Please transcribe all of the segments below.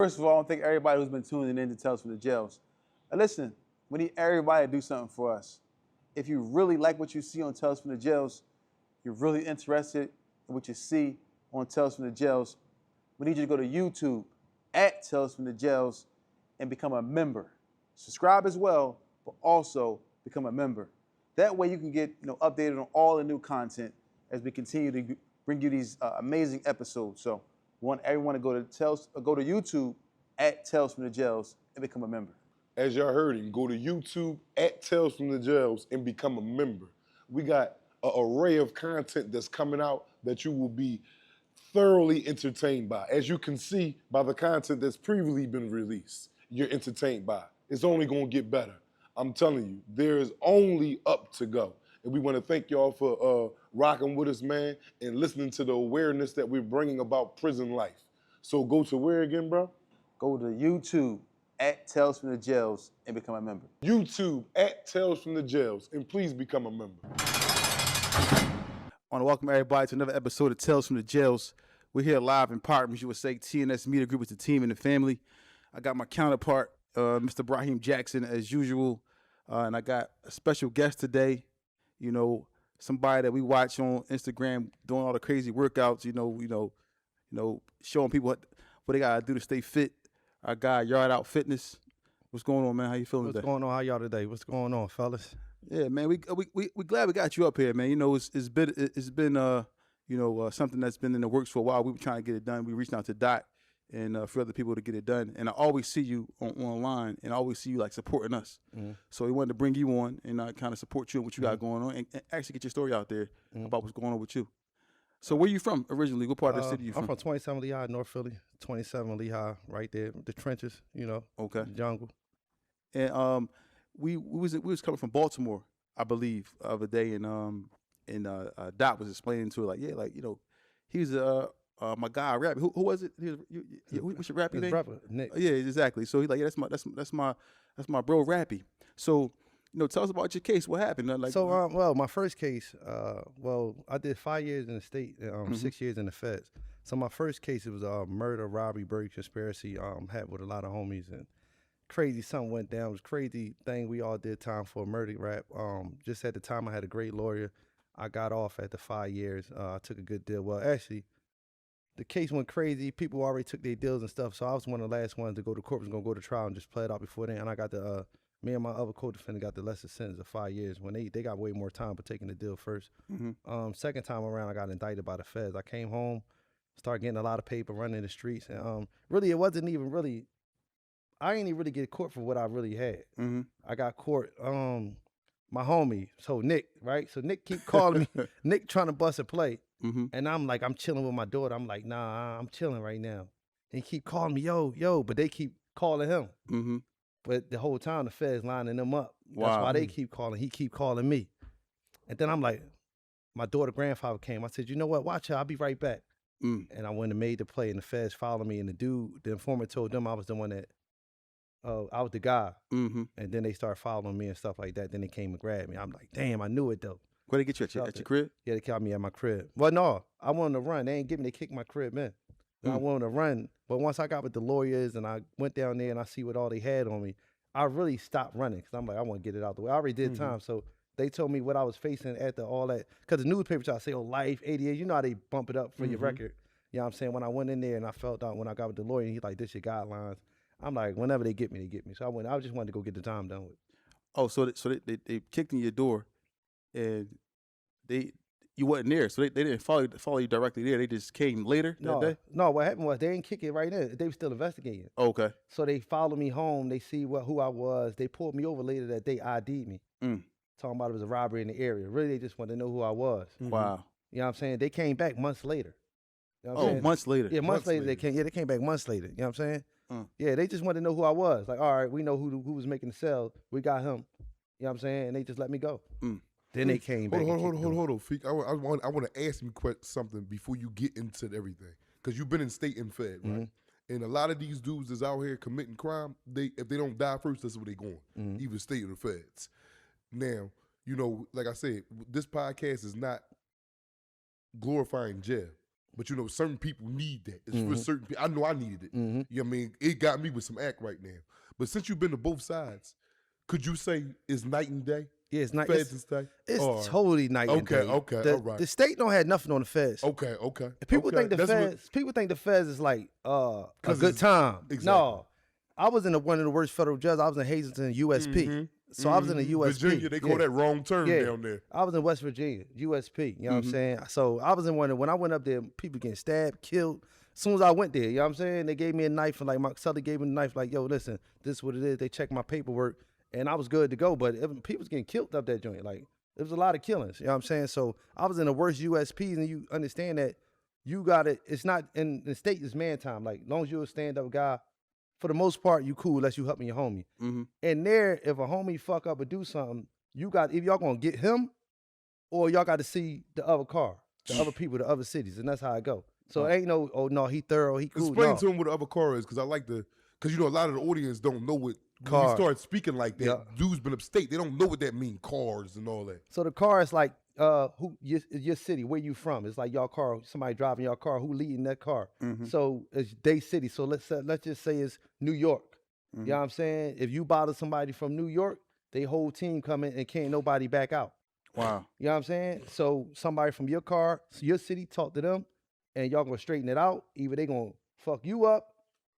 First of all, I want to thank everybody who's been tuning in to Tales from the Jails. And listen, we need everybody to do something for us. If you really like what you see on Tales from the Jails, you're really interested in what you see on Tales from the Jails, we need you to go to YouTube at Tales from the Jails and become a member. Subscribe as well, but also become a member. That way you can get updated on all the new content as we continue to bring you these amazing episodes. So we want everyone to go to YouTube at Tales from the Jails and become a member. As y'all heard him, go to YouTube at Tales from the Jails and become a member. We got an array of content that's coming out that you will be thoroughly entertained by. As you can see by the content that's previously been released, you're entertained by. It's only gonna get better. I'm telling you, there is only up to go. And we wanna thank y'all for rocking with us, man, and listening to the awareness that we're bringing about prison life. So go to where again, bro? Go to YouTube at Tales from the Jails and become a member. YouTube at Tales from the Jails, and please become a member. I want to welcome everybody to another episode of Tales from the Jails. We're here live in Parkman, USA. TNS Media Group is the team and the family. I got my counterpart, Mr. Brahim Jackson, as usual, and I got a special guest today. Somebody that we watch on Instagram doing all the crazy workouts. Showing people what they gotta do to stay fit. Our guy Yardout Fitness. What's going on, man? How you feeling today? What's going on? How y'all today? What's going on, fellas? Yeah, man. We glad we got you up here, man. It's been something that's been in the works for a while. We were trying to get it done. We reached out to Dot and for other people to get it done. And I always see you online, and I always see you like supporting us. Mm-hmm. So we wanted to bring you on and kind of support you and what you got going on, and actually get your story out there about what's going on with you. So where you from originally? What part of the city you from? I'm from 27 Lehigh, North Philly. 27 Lehigh, right there, the trenches. Okay. The jungle. And we was coming from Baltimore, I believe, the other day, and Dot was explaining to her he's my guy rapping. Who was it? What's your rapping name? Brother, Nick. Yeah, exactly. So he's like, yeah, that's my bro Rappy. So tell us about your case. What happened? My first case, I did 5 years in the state, 6 years in the feds. So my first case, it was a murder, robbery, burglary, conspiracy, had with a lot of homies, and crazy something went down. It was a crazy thing. We all did time for a murder rap. Just at the time, I had a great lawyer. I got off after 5 years. I took a good deal. Well, actually, the case went crazy. People already took their deals and stuff, so I was one of the last ones to go to court. Was going to go to trial and just play it out before then. And I got me and my other co-defendant got the lesser sentence of 5 years when they got way more time for taking the deal first. Mm-hmm. Second time around, I got indicted by the feds. I came home, started getting a lot of paper, running the streets. And really, it wasn't even really, I didn't even really get caught for what I really had. Mm-hmm. I got caught, my homie, so Nick, right? So Nick keep calling me, Nick trying to bust a play. Mm-hmm. And I'm chilling with my daughter. I'm like, nah, I'm chilling right now. And he keep calling me, yo, but they keep calling him. Mm-hmm. But the whole time the feds lining them up. Wow. That's why they keep calling. He keep calling me. And then I'm like, my daughter grandfather came. I said, you know what? Watch her. I'll be right back. Mm. And I went and made the play, and the feds followed me. And the informant told them I was the one that, I was the guy. Mm-hmm. And then they started following me and stuff like that. Then they came and grabbed me. I'm like, damn, I knew it though. Where they get you at your crib? Yeah, they caught me at my crib. Well, no, I wanted to run. They ain't give me. They kicked my crib in. I wanted to run, but once I got with the lawyers and I went down there and I see what all they had on me, I really stopped running because I'm like, I want to get it out the way. I already did time, so they told me what I was facing after all that. Because the newspaper tried to say, life, 88, you know how they bump it up for your record. You know what I'm saying? When I went in there and I felt out when I got with the lawyer, and he's like, this your guidelines. I'm like, whenever they get me, they get me. So I just wanted to go get the time done with. Oh, so they kicked in your door, and you wasn't there, so they didn't follow you directly there. They just came later that day? No, what happened was they didn't kick it right there. They were still investigating. Okay. So they followed me home. They see who I was. They pulled me over later that day, ID'd me. Talking about it was a robbery in the area. Really, they just wanted to know who I was. Wow. You know what I'm saying? They came back months later. You know what I'm saying? Months later? Yeah, months later they came. Yeah, they came back months later. You know what I'm saying? Yeah, they just wanted to know who I was. Like, all right, we know who was making the sale. We got him. You know what I'm saying? And they just let me go. Then they came back. Hold on, Feek. I want to ask you something before you get into everything, because you've been in state and fed, right? And a lot of these dudes that's out here committing crime, if they don't die first, that's where they going, either state or the feds. Now, like I said, this podcast is not glorifying jail. But you know, certain people need that. It's for certain people. I know I needed it. Mm-hmm. You know what I mean? It got me with some act right now. But since you've been to both sides, could you say it's night and day? Yeah, it's not. Feds and state? It's totally night and day. Okay, all right. The state don't have nothing on the feds. Okay. People okay. think the That's what- feds. People think the feds is like a 'Cause good it's- time. exactly. No, I was in one of the worst federal jails. I was in Hazleton, USP. So I was in the USP. Virginia, they call that wrong turn down there. I was in West Virginia, USP. You know what I'm saying? So I was in one. When I went up there, people getting stabbed, killed. As soon as I went there, you know what I'm saying? They gave me a knife, and like my Sully gave me a knife. Like, yo, listen, this is what it is. They checked my paperwork, and I was good to go. But people was getting killed up that joint. Like, there was a lot of killings. You know what I'm saying? So I was in the worst USPs, and you understand that you got it. It's not in the state. It's man time. Like, as long as you're a stand up guy, for the most part, you cool unless you helping your homie. And there, if a homie fuck up or do something, you got if y'all gonna get him, or y'all got to see the other car, the other people, the other cities, and that's how it go. So it ain't no, oh no, he thorough, he cool. Explain no. to him what the other car is, because I like to, because you know a lot of the audience don't know what, when Car. you start speaking like that, Yeah. dudes been upstate, they don't know what that mean, cars and all that. So the car is like who your city, where you from? It's like y'all car, somebody driving your car, who leading that car. So it's they city. So let's just say it's New York. You know what I'm saying? If you bother somebody from New York, they whole team come in and can't nobody back out. Wow. You know what I'm saying? So somebody from your car, your city, talk to them, and y'all gonna straighten it out. Either they gonna fuck you up,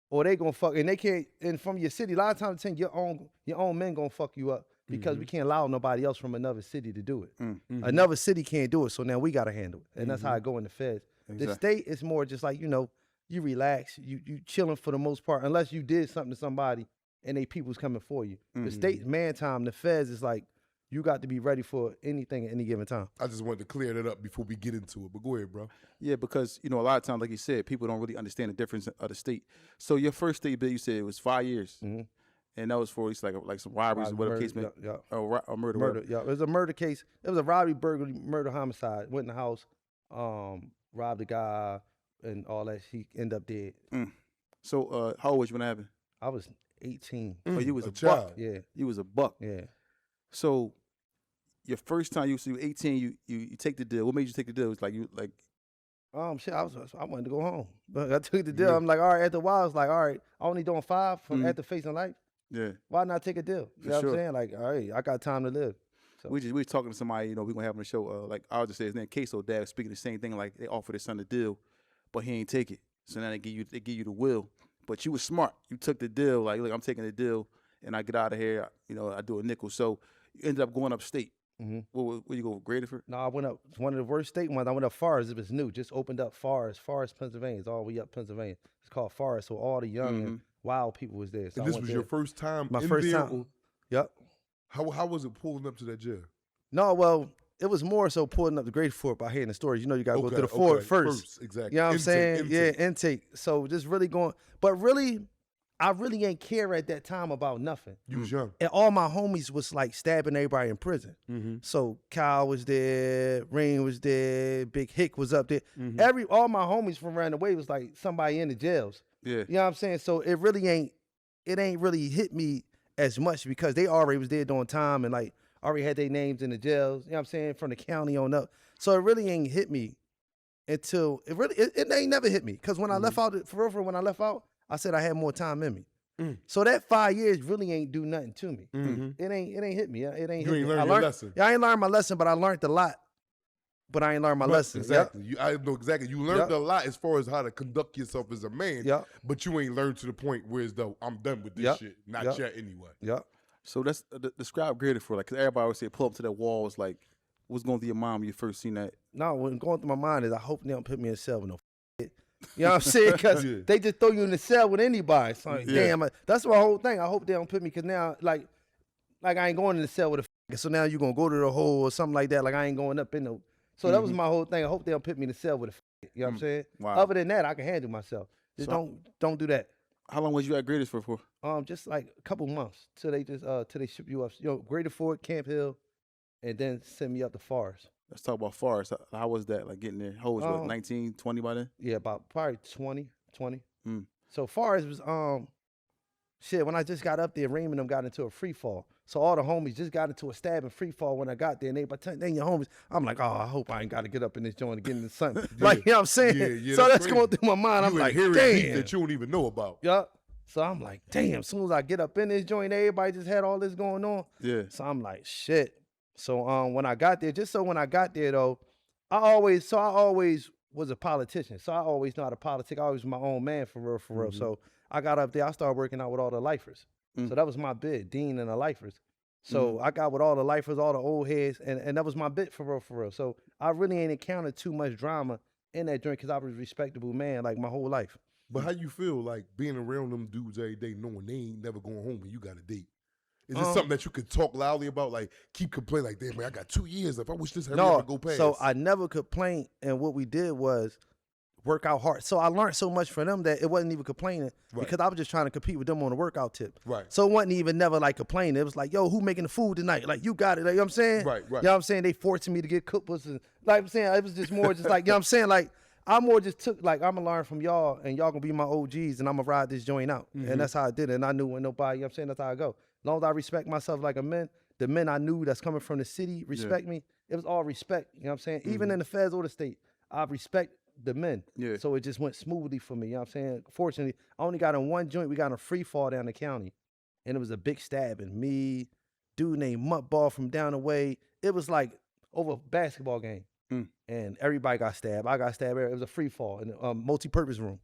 or they gonna fuck, and they can't. And from your city, a lot of times, your own men gonna fuck you up because we can't allow nobody else from another city to do it. Another city can't do it, so now we gotta handle it, and that's how I go in the feds. The state is more just like, you know, you relax, you chilling for the most part, unless you did something to somebody and they people's coming for you. The state's man time, the feds is like, you got to be ready for anything at any given time. I just wanted to clear that up before we get into it, but go ahead, bro. Yeah, because, you know, a lot of times, like you said, people don't really understand the difference of the state. So your first state bill, you said it was 5 years. And that was for it's like some robberies or whatever case may be. Or murder. Murder, yeah. It was a murder case. It was a robbery, burglary, murder, homicide. Went in the house, robbed a guy, and all that. He ended up dead. So how old was you when that happened? I was 18. Oh, you was a child. buck. Yeah, You was a buck. yeah. So your first time you were 18, you take the deal. What made you take the deal? It was like Shit, I wanted to go home, but I took the deal. I'm like, all right. After a while, I was like, all right, I only doing 5 from after facing life. yeah. Why not take a deal? You know what I'm saying? Like, all right, I got time to live. So We was talking to somebody, you know, we gonna have on the show. Like I'll just say his name, Queso. Dad was speaking the same thing. Like they offered his son a deal, but he ain't take it. So now they give you the will. But you was smart. You took the deal. Like, look, I'm taking the deal, and I get out of here. You know, I do a nickel. So you ended up going upstate. Where you go, Graterford? No, I went up. It's one of the worst state ones. I went up Forest. It was new. Just opened up Forest, Pennsylvania. It's all the way up Pennsylvania. It's called Forest. So all the young and wild people was there. So And this was your first time my in first there? time. Yep. How was it pulling up to that jail? No, well, it was more so pulling up the Graterford by hearing the stories. You know, you got to go to the fort first. Exactly. You know what I'm Intake, saying? intake. Yeah, intake. So just really going. But really, I really ain't care at that time about nothing. You was young. And all my homies was like stabbing everybody in prison. So Kyle was there, Rain was there, Big Hick was up there. All my homies from around the way was like somebody in the jails. Yeah. You know what I'm saying? So it ain't really hit me as much because they already was there doing time and like already had their names in the jails. You know what I'm saying? From the county on up. So it really ain't hit me until it ain't never hit me. Because when I left out, for real, when I left out, I said I had more time in me. So that 5 years really ain't do nothing to me. It ain't hit me. It ain't hit me. You ain't learned I your learned, lesson. Yeah, I ain't learned my lesson, but I learned a lot. But I ain't learned my lesson. Exactly. I know exactly. You learned Yep. a lot as far as how to conduct yourself as a man. Yep. But you ain't learned to the point where it's though I'm done with this Yep. shit. Not Yep. yet anyway. Yep. So that's describe Graterford. Like, cause everybody always say pull up to that wall. It's like, what's going through your mind when you first seen that? No, what going through my mind is I hope they don't put me in a cell with no shit. You know what I'm saying? Because they just throw you in the cell with anybody. So like, damn, that's my whole thing. I hope they don't put me because now, like I ain't going in the cell with a so now you're going to go to the hole or something like that. Like I ain't going up in the. So that was my whole thing. I hope they don't put me in the cell with a you know what I'm saying? Wow. Other than that, I can handle myself. Just don't do that. How long was you at Graterford for? Just like a couple months till they ship you up. You know, Graterford, Camp Hill, and then send me up to Forest. Let's talk about Forest. How was that? Like getting there? How old was you? 19, 20 by then? Yeah, about probably 20. So Forest was Shit, when I just got up there, Raymond them got into a free fall. So all the homies just got into a stabbing free fall when I got there. And everybody telling they your homies. I'm like, oh, I hope I ain't got to get up in this joint again in the sun. Like, you know what I'm saying? Yeah, so that's crazy. going through my mind. I'm You like, inherit beef damn. that you don't even know about. Yup. So I'm like, damn, as soon as I get up in this joint, everybody just had all this going on. Yeah. So I'm like, shit. So when I got there, though, I always was a politician. So I always know how to politic. I always was my own man for real. So I got up there, I started working out with all the lifers. So that was my bid, Dean and the lifers. So I got with all the lifers, all the old heads, and that was my bit for real. So I really ain't encountered too much drama in that joint because I was a respectable man like my whole life. But how you feel like being around them dudes every day knowing they ain't never going home and you got a date? Is this something that you could talk loudly about, like keep complaining like, damn man, I got 2 years left. I wish this ever go past. So I never complained, and what we did was work out hard. So I learned so much from them that it wasn't even complaining because I was just trying to compete with them on the workout tip. Right. So it wasn't even never like complaining. It was like, yo, who making the food tonight? Like, you got it. Like, you know what I'm saying? Right. You know what I'm saying? They forcing me to get cookbooks. And, like I'm saying, it was just more just like, you know what I'm saying? Like, I more just took, like, I'm going to learn from y'all, and y'all going to be my OGs, and I'm going to ride this joint out. And that's how I did it. And I knew when nobody, you know what I'm saying? That's how I go. As long as I respect myself like a man, the men I knew that's coming from the city respect me. It was all respect. You know what I'm saying? Even in the feds or the state, I respect the men. Yeah. So it just went smoothly for me. You know what I'm saying? Fortunately, I only got in one joint. We got in a free fall down the county. And it was a big stabbing. Me, dude named Muttball from down the way. It was like over a basketball game. And everybody got stabbed. I got stabbed. It was a free fall in a multi-purpose room.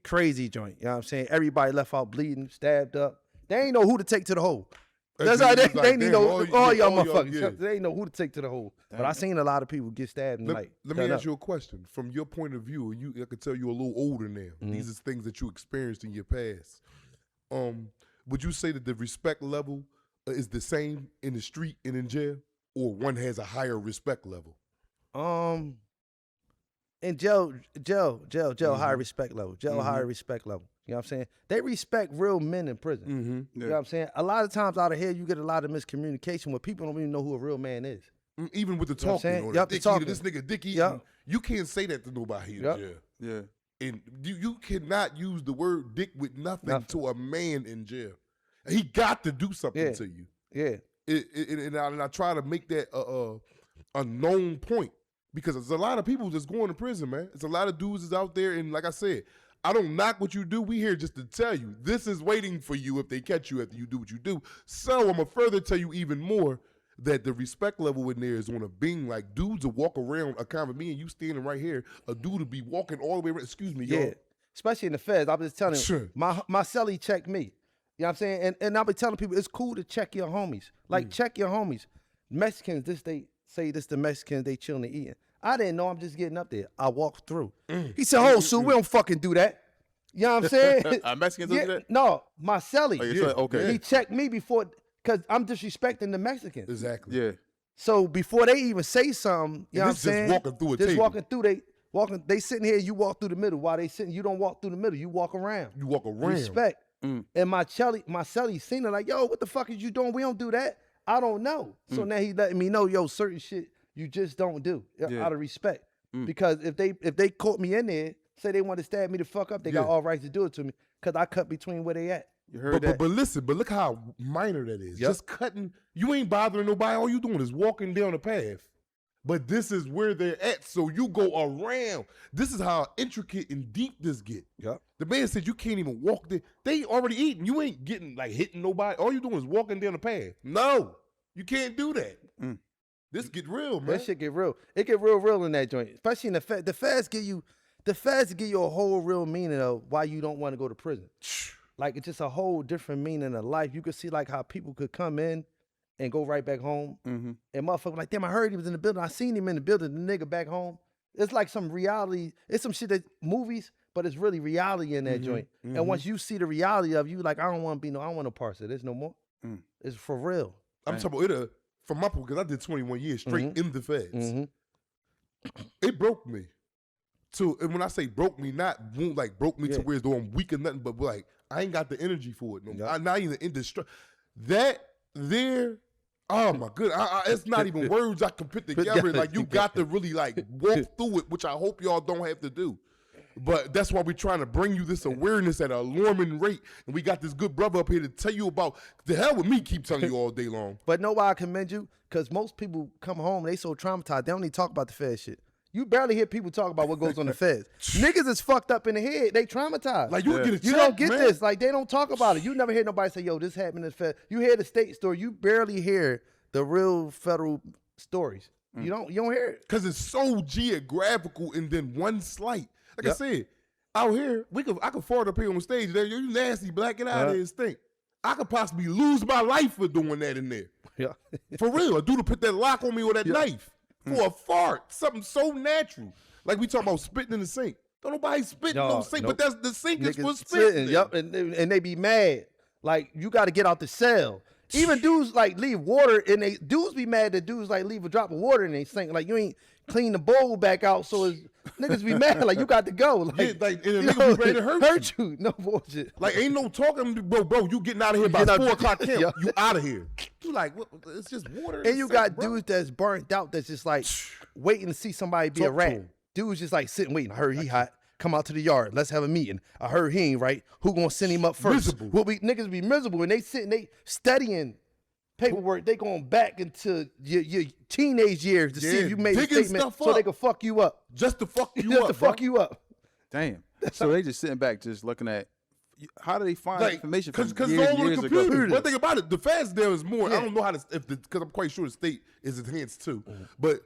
Crazy joint. You know what I'm saying? Everybody left out bleeding, stabbed up. They ain't know who to take to the hole. That's how they ain't know all y'all motherfuckers. They ain't know who to take to the hole. But I seen a lot of people get stabbed. And Let me ask you a question. From your point of view, I could tell you're a little older now. These are things that you experienced in your past. Would you say that the respect level is the same in the street and in jail, or one has a higher respect level? In jail, higher respect level. Jail, higher respect level. You know what I'm saying? They respect real men in prison. You know what I'm saying? A lot of times out of here, you get a lot of miscommunication where people don't even know who a real man is. Even with the talking, you know this nigga dick eating, you can't say that to nobody in jail. Yeah. And you cannot use the word dick with nothing to a man in jail. He got to do something to you. Yeah. And I try to make that a known point because there's a lot of people just going to prison, man. It's a lot of dudes is out there, and like I said, I don't knock what you do. We here just to tell you this is waiting for you if they catch you after you do what you do. So I'm gonna further tell you even more that the respect level in there is on a bing. Like dudes will walk around a kind of me and you standing right here. A dude will be walking all the way around. Excuse me, y'all. Especially in the feds. I was just telling you, Sure. my cellie checked me. You know what I'm saying? And I'll be telling people it's cool to check your homies. Like check your homies. Mexicans, they say this the Mexicans, they chilling and eating. I didn't know, I'm just getting up there. I walked through. He said, oh, Sue, we don't fucking do that. You know what I'm saying? Mexicans do that? No, my cellie. Okay. He checked me before, because I'm disrespecting the Mexicans. Exactly. Yeah. So before they even say something, you know what I'm saying? Just walking through a table. They sitting here, you walk through the middle. While they sitting, you don't walk through the middle, you walk around. You walk around. Respect. And my cellie seen it like, yo, what the fuck is you doing? We don't do that. I don't know. So now he letting me know, yo, certain shit you just don't do out of respect. Because if they caught me in there, say they want to stab me the fuck up, they got all rights to do it to me because I cut between where they at. You heard that? But listen, but look how minor that is. Just cutting, you ain't bothering nobody. All you doing is walking down the path. But this is where they're at, so you go around. This is how intricate and deep this get. Yep. The man said you can't even walk there. They already eating. You ain't getting like hitting nobody. All you doing is walking down the path. No, you can't do that. This get real, man. That shit get real. It get real in that joint. Especially in the feds give you a whole real meaning of why you don't want to go to prison. Like it's just a whole different meaning of life. You could see like how people could come in and go right back home. And motherfucker like, damn, I heard he was in the building. I seen him in the building, the nigga back home. It's like some reality. It's some shit that movies, but it's really reality in that joint. And once you see the reality of you, like, I don't want no parts of this no more. It's for real. I'm talking about it from my point, because I did 21 years straight in the feds. It broke me. And when I say broke me, broke me to where it's doing weak or nothing, but like, I ain't got the energy for it no more. I'm not even in the that there. Oh my goodness, it's not even words I can put together. Like you got to really like walk through it, which I hope y'all don't have to do. But that's why we're trying to bring you this awareness at an alarming rate. And we got this good brother up here to tell you about, the hell with me keep telling you all day long. But know why I commend you? Because most people come home, they so traumatized, they don't even talk about the Fed shit. You barely hear people talk about what goes on the Feds. Niggas is fucked up in the head. They traumatized. Like, you get a check, You don't get man. this. Like, they don't talk about it. You never hear nobody say, yo, this happened in the Fed. You hear the state story. You barely hear the real federal stories. You don't hear it. Because it's so geographical and then one slight. Like I said, out here, I could fart up here on stage. There, you nasty, black, get out of here and stink. I could possibly lose my life for doing that in there. Yeah. For real. A dude to put that lock on me with that knife. For a fart. Something so natural. Like we talk about spitting in the sink. Don't nobody spit in no sink, but that's the sink is for spitting. Yep, and they be mad. Like, you got to get out the cell. Even dudes like leave water and dudes be mad that dudes like leave a drop of water in they sink. Like, you ain't clean the bowl back out, so niggas be mad. Like, you got to go. Like, and a nigga be ready to hurt you. No bullshit. Like, ain't no talking, bro, you getting out of here by 4 o'clock camp. Yeah. You out of here. You like, what, it's just water. And you got dudes that's burnt out that's just like waiting to see somebody be a rat. Dudes just like sitting waiting. I heard he hot. Come out to the yard. Let's have a meeting. I heard he ain't right. Who gonna send him up first? Miserable. Niggas be miserable and they sitting, they studying paperwork. They going back into your teenage years to see if you made a statement so they can fuck you up. Just to fuck you Just up. to fuck you up. Damn. So they just sitting back, just looking at. How do they find information from Because years, all on the years computer. ago? One thing about it, the feds there is more. I don't know how to, because I'm quite sure the state is enhanced too. But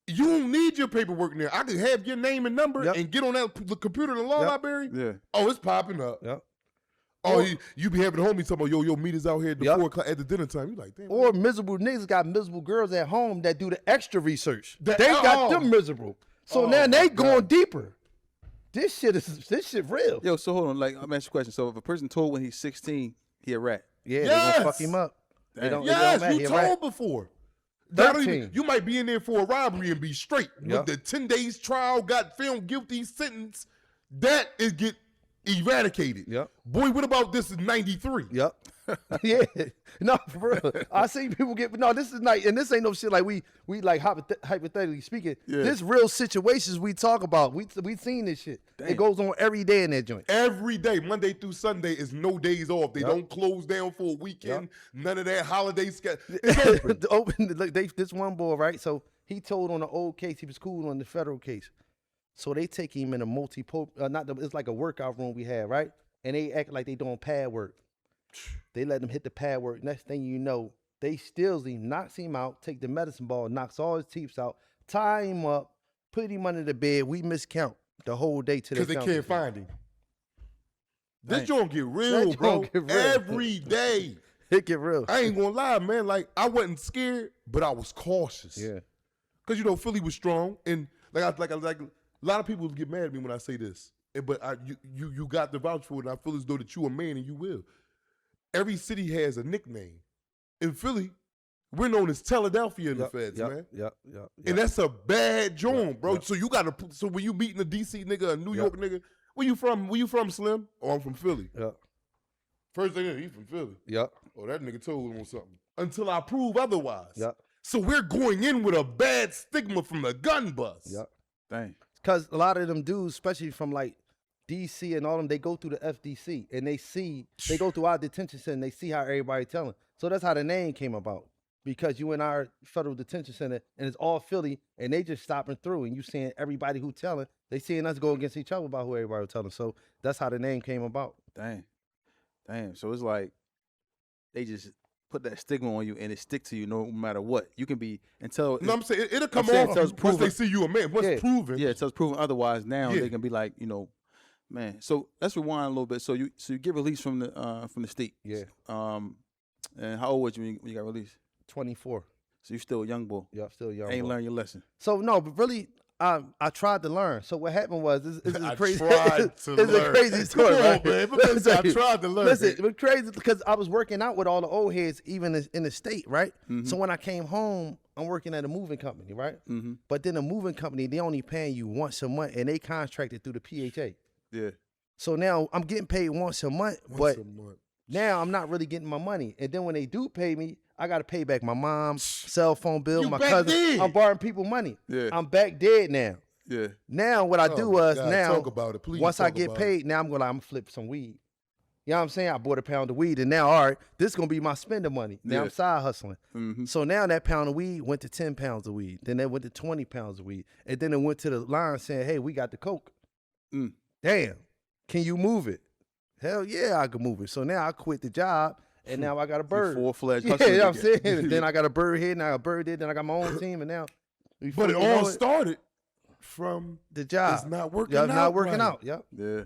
you don't need your paperwork in there. I can have your name and number and get on the computer in the law library. Yeah. Oh, it's popping up. Yep. Oh, you be having the homies talking about, yo, meet us out here at the 4 o'clock at the dinner time. You like, damn. Or miserable niggas got miserable girls at home that do the extra research. They got them miserable. So now they going deeper. This shit real. Yo, so hold on. Like, I'm asking you a question. So if a person told when he's 16, he a rat. Yeah, they gonna fuck him up. They don't You told before. 13. You might be in there for a robbery and be straight. With the 10 days trial, got found guilty, sentence, that is get eradicated. Yep. Boy, what about this in 93? Yep. Yeah. No, for real. I see people this is not, and this ain't no shit like we like hypothetically speaking. Yeah. This real situations we talk about. We seen this shit. Damn. It goes on every day in that joint. Every day, Monday through Sunday, is no days off. They don't close down for a weekend. None of that holiday schedule. It's open. Look, this one boy, right? So he told on the old case, he was cool on the federal case. So they take him in a it's like a workout room we have, right? And they act like they doing pad work. They let him hit the pad work. Next thing you know, they steals him, knocks him out, take the medicine ball, knocks all his teeth out, tie him up, put him under the bed. We miscount the whole day to the because they can't find him. This joint get real, bro. Every day. It get real. I ain't gonna lie, man. Like, I wasn't scared, but I was cautious. Yeah. Because, Philly was strong. And like a lot of people get mad at me when I say this. But you got the vouch for it, and I feel as though that you a man and you will. Every city has a nickname. In Philly, we're known as Philadelphia in the feds, man. Yep. And that's a bad joint, bro. So so when you meeting a DC nigga, a New York nigga, where you from? Where you from, Slim? Oh, I'm from Philly. Yep. First thing is, he from Philly. Yep. Oh, that nigga told him on something. Until I prove otherwise. Yep. So we're going in with a bad stigma from the gun bust. Yep. Dang. Because a lot of them dudes, especially from like DC and all them, they go through the FDC and they go through our detention center and they see how everybody telling. So that's how the name came about. Because you in our federal detention center and it's all Philly and they just stopping through and you seeing everybody who telling, they seeing us go against each other about who everybody was telling. So that's how the name came about. Damn. So it's like they just put that stigma on you and it stick to you no matter what. You can be until I'm saying it'll come off once they see you a man. Once proven. Yeah, until it's proven otherwise. Now they can be like, man. So let's rewind a little bit. So you get released from the state. Yeah. And how old was you when you got released? 24. So you still a young boy. Yeah, I'm still a young Ain't boy. learned your lesson. So no, but really, I tried to learn. So what happened was, this is I crazy. tried to It's learn. a crazy story, Come on, right? man. I tried to learn. Listen, it was crazy because I was working out with all the old heads, even in the state, right? Mm-hmm. So when I came home, I'm working at a moving company, right? Mm-hmm. But then the moving company, they only paying you once a month, and they contracted through the PHA. Yeah. So now I'm getting paid once a month, but now I'm not really getting my money. And then when they do pay me, I got to pay back my mom's cell phone bill, my cousin. I'm borrowing people money. Yeah. I'm back dead now. Yeah. Now what I Oh do my was God, now talk about it. Please once I talk get about paid, now I'm gonna flip some weed. You know what I'm saying? I bought a pound of weed, and now all right, this is gonna be my spending money. Now Yeah. I'm side hustling. Mm-hmm. So now that pound of weed went to 10 pounds of weed. Then that went to 20 pounds of weed, and then it went to the line saying, "Hey, we got the coke. Mm. Damn, can you move it? Hell yeah, I can move it." So now I quit the job, and now I got a bird. full-fledged Yeah, hustler you know what I'm again. saying. And then I got a bird here, now I got a bird there, then I got my own team, and now. before But it you know all started from the job. it's not working Yeah, out. not working right. out. Yep. Yeah.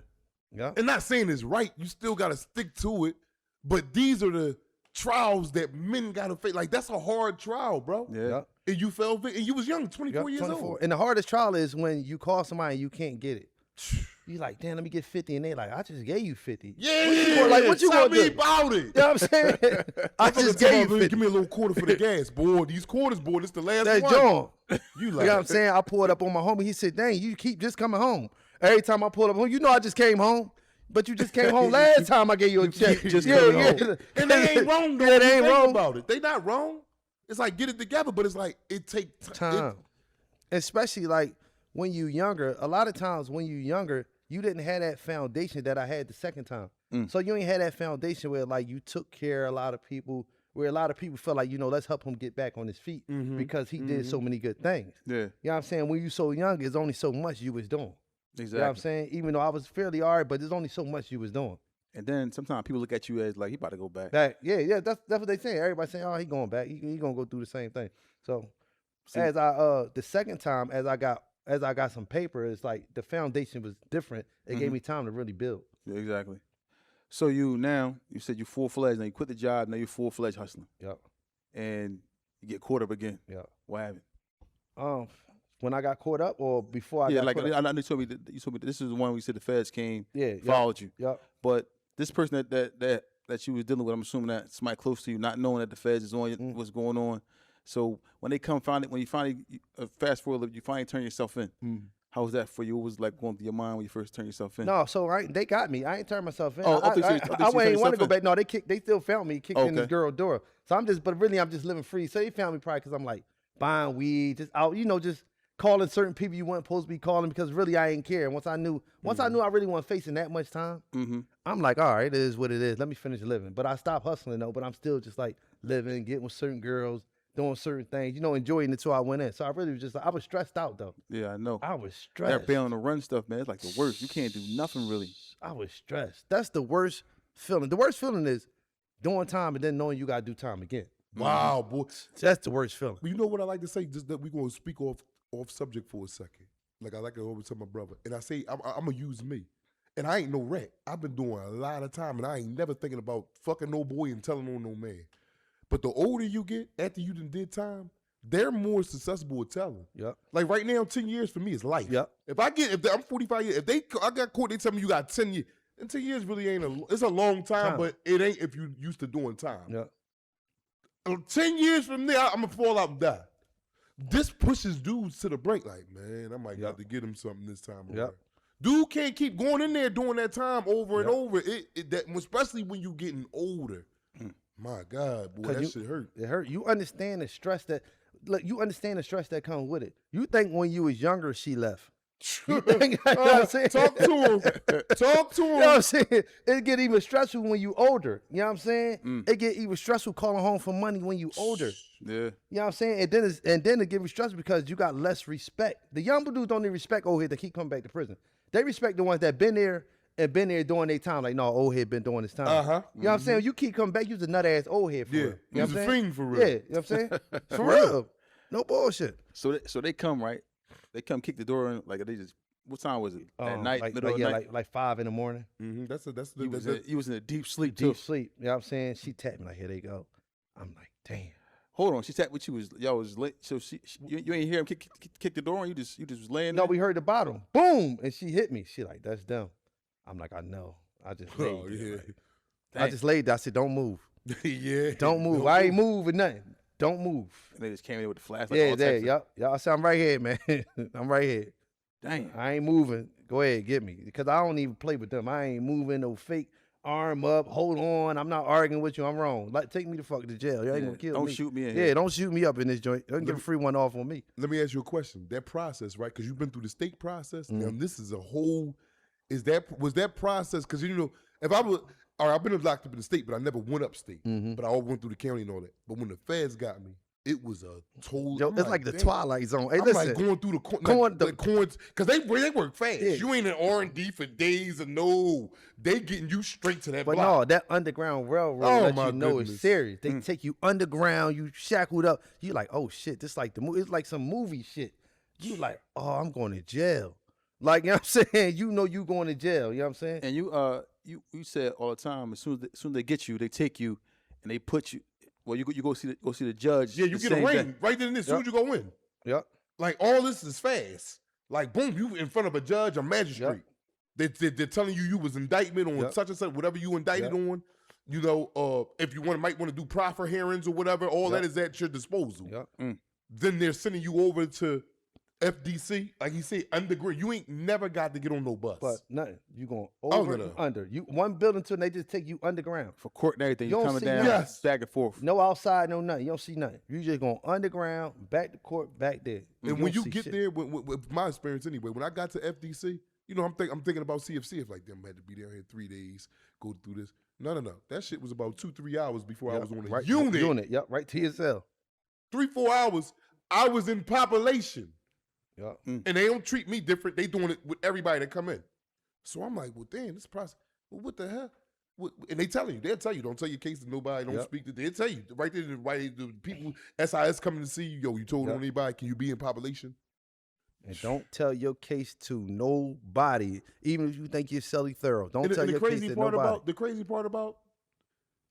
Yep. And not saying it's right. You still got to stick to it. But these are the trials that men got to face. Like, that's a hard trial, bro. Yeah. Yep. And you fell victim. And you was young, 24 Yep, years 24. old. And the hardest trial is when you call somebody and you can't get it. You like, damn, let me get 50, and they like, I just gave you 50. Yeah. What you Tell gonna me do? about it. You know what I'm saying? I just gave you 50. Give me a little quarter for the gas, boy. These quarters, boy. This the last That one. John. You You like, know what I'm saying? I pulled up on my homie. He said, dang, you keep just coming home. Every time I pull up home, you know I just came home. But you just came home last time I gave you a check. just yeah, coming yeah. home. and they ain't wrong, though. Yeah, when they you ain't think wrong. about it. They not wrong. It's like, get it together, but it's like, it take Time. Especially like when you younger, a lot of times when you younger, you didn't have that foundation that I had the second time. So you ain't had that foundation where like you took care of a lot of people, where a lot of people felt like, let's help him get back on his feet because he did so many good things. Yeah. You know what I'm saying? When you so young, there's only so much you was doing. Exactly. You know what I'm saying? Even though I was fairly all right, but there's only so much you was doing. And then sometimes people look at you as like, he about to go back. Yeah, that's what they say. Everybody saying, oh, he going back. He gonna go through the same thing. So See- as I the second time, as I got some paper, it's like the foundation was different. It gave me time to really build. Yeah, exactly. So you said you full-fledged, now you quit the job, now you're full-fledged hustling. Yep. And you get caught up again. Yep. What happened? When I got caught up or before I Yeah, got like caught up? I know you told me that this is the one we said the feds came, Yeah, yep. followed you. Yep. But this person that you was dealing with, I'm assuming that somebody close to you, not knowing that the feds is on you, what's going on. So when they come when you finally fast forward, you finally turn yourself in. How was that for you? What was like going through your mind when you first turned yourself in? No, so they got me. I ain't turned myself in. Oh, I think you I turned ain't want yourself to go in. back. No, they still found me, kicked in this Okay. girl door. So I'm just living free. So they found me probably because I'm like buying weed, just out, just calling certain people you weren't supposed to be calling because really I ain't care. And once I knew I really wasn't facing that much time, I'm like, all right, it is what it is. Let me finish living. But I stopped hustling though. But I'm still just like living, getting with certain girls, doing certain things, enjoying it till I went in. So I really was I was stressed out though. Yeah, I know. I was That stressed. being on the run stuff, man, it's like the worst. You can't do nothing really. I was stressed. That's the worst feeling. The worst feeling is doing time and then knowing you gotta do time again. wow, boy. That's the worst feeling. But you know what I like to say? Just that we're going to speak off subject for a second. Like I like to always tell my brother. And I say, I'm going to use me. And I ain't no rat. I've been doing a lot of time, and I ain't never thinking about fucking no boy and telling on no man. But the older you get, after you done did time, they're more susceptible to telling. Yep. Like right now, 10 years for me is life. Yep. I'm 45 years, I got caught, they tell me you got 10 years. And 10 years really it's a long time, but it ain't if you used to doing time. Yep. 10 years from there, I'm going to fall out and die. This pushes dudes to the brink. Like, man, I might have to get him something this time around. Dude can't keep going in there doing that time over and over. Especially when you getting older. My God, boy, that shit hurt. It hurt. You understand the stress that comes with it. You think when you was younger, she left. You think, you know what I'm saying? Talk to him. Talk to him. You know what I'm saying? It get even stressful when you older. You know what I'm saying? It get even stressful calling home for money when you older. Yeah. You know what I'm saying? And then it get you stressful because you got less respect. The young dudes don't even respect old head that keep coming back to prison. They respect the ones that been there doing their time. Like, no, old head been doing his time. Uh-huh. You know what I'm saying? You keep coming back, you's a nut ass old head for real. You know he's what I'm a saying? fiend for real. Yeah, you know what I'm saying? For real. No bullshit. So they come, right? They come kick the door in, like they just, what time was it? At night, middle of the night? like 5 in the morning. Mm-hmm. He was in a deep sleep too. Deep sleep. You know what I'm saying? She tapped me like, here they go. I'm like, damn. Hold on, she tapped with you. Y'all was late. So you ain't hear him kick the door, and you just was laying No, there. we heard the bottom. Boom. And she hit me. She like, that's them. I'm like, I know. I just laid Oh, there. yeah. Like, I just laid there. I said, don't move. Yeah. Don't move. I ain't moving nothing. Don't move. And they just came in with the flashlight. Yeah, all there. types of- Yep. I said, I'm right here, man. I'm right here. Dang. I ain't moving. Go ahead, get me. Because I don't even play with them. I ain't moving no fake. arm up, hold on. I'm not arguing with you. I'm wrong. Like, take me the fuck to jail. You ain't gonna kill me. Don't shoot me in Yeah, here. don't shoot me up in this joint. Don't give a free one off on me. Let me ask you a question. That process, right? Because you've been through the state process, Mm-hmm. and this is a whole. Was that process? Because if I was, all right, I've been locked up in the state, but I never went upstate. Mm-hmm. But I all went through the county and all that. But when the feds got me, it was a total. Yo, it's like the damn. Twilight Zone. Hey, I'm listen. like going through the Going because they work fast. Yeah. You ain't in R&D for days or no. They getting you straight to that But block. no, that Underground Railroad Oh, let my you know goodness. it's serious. They take you underground, you shackled up. You like, oh shit, this like the movie. It's like some movie shit. You like, oh, I'm going to jail. Like, you know what I'm saying? You know you going to jail. You know what I'm saying? And you said all the time, as soon as they get you, they take you and they put you. Well, you go see the judge. Yeah, you the get a same ring day. right then and there. As soon as you go in. Yep. Like all this is fast. Like boom, you in front of a judge or magistrate. They're telling you was indictment on such and such, whatever you indicted on. You know, if you might want to do proffer hearings or whatever, all that is at your disposal. Yep. Then they're sending you over to FDC, like you say, underground. You ain't never got to get on no bus. But nothing. You going over and under. You one building till they just take you underground. For court and everything. You You don't coming see down nothing. back and forth. No outside, no nothing. You don't see nothing. You just going underground, back to court, back there. And when don't you see get shit. there, with my experience anyway, when I got to FDC, I'm thinking about CFC. If like them had to be there here 3 days, go through this. No. That shit was about 2-3 hours before I was on a unit. Yep, right to your cell. 3-4 hours. I was in population. Yep. And they don't treat me different. They doing it with everybody that come in. So I'm like, well, damn, this process. Well, what the hell? And they'll tell you, don't tell your case to nobody, don't speak to. They'll tell you right there. The people SIS coming to see you. Yo, you told on anybody? Can you be in population? And don't tell your case to nobody, even if you think you're Sally Thorough. Don't tell your case to nobody. The crazy part about,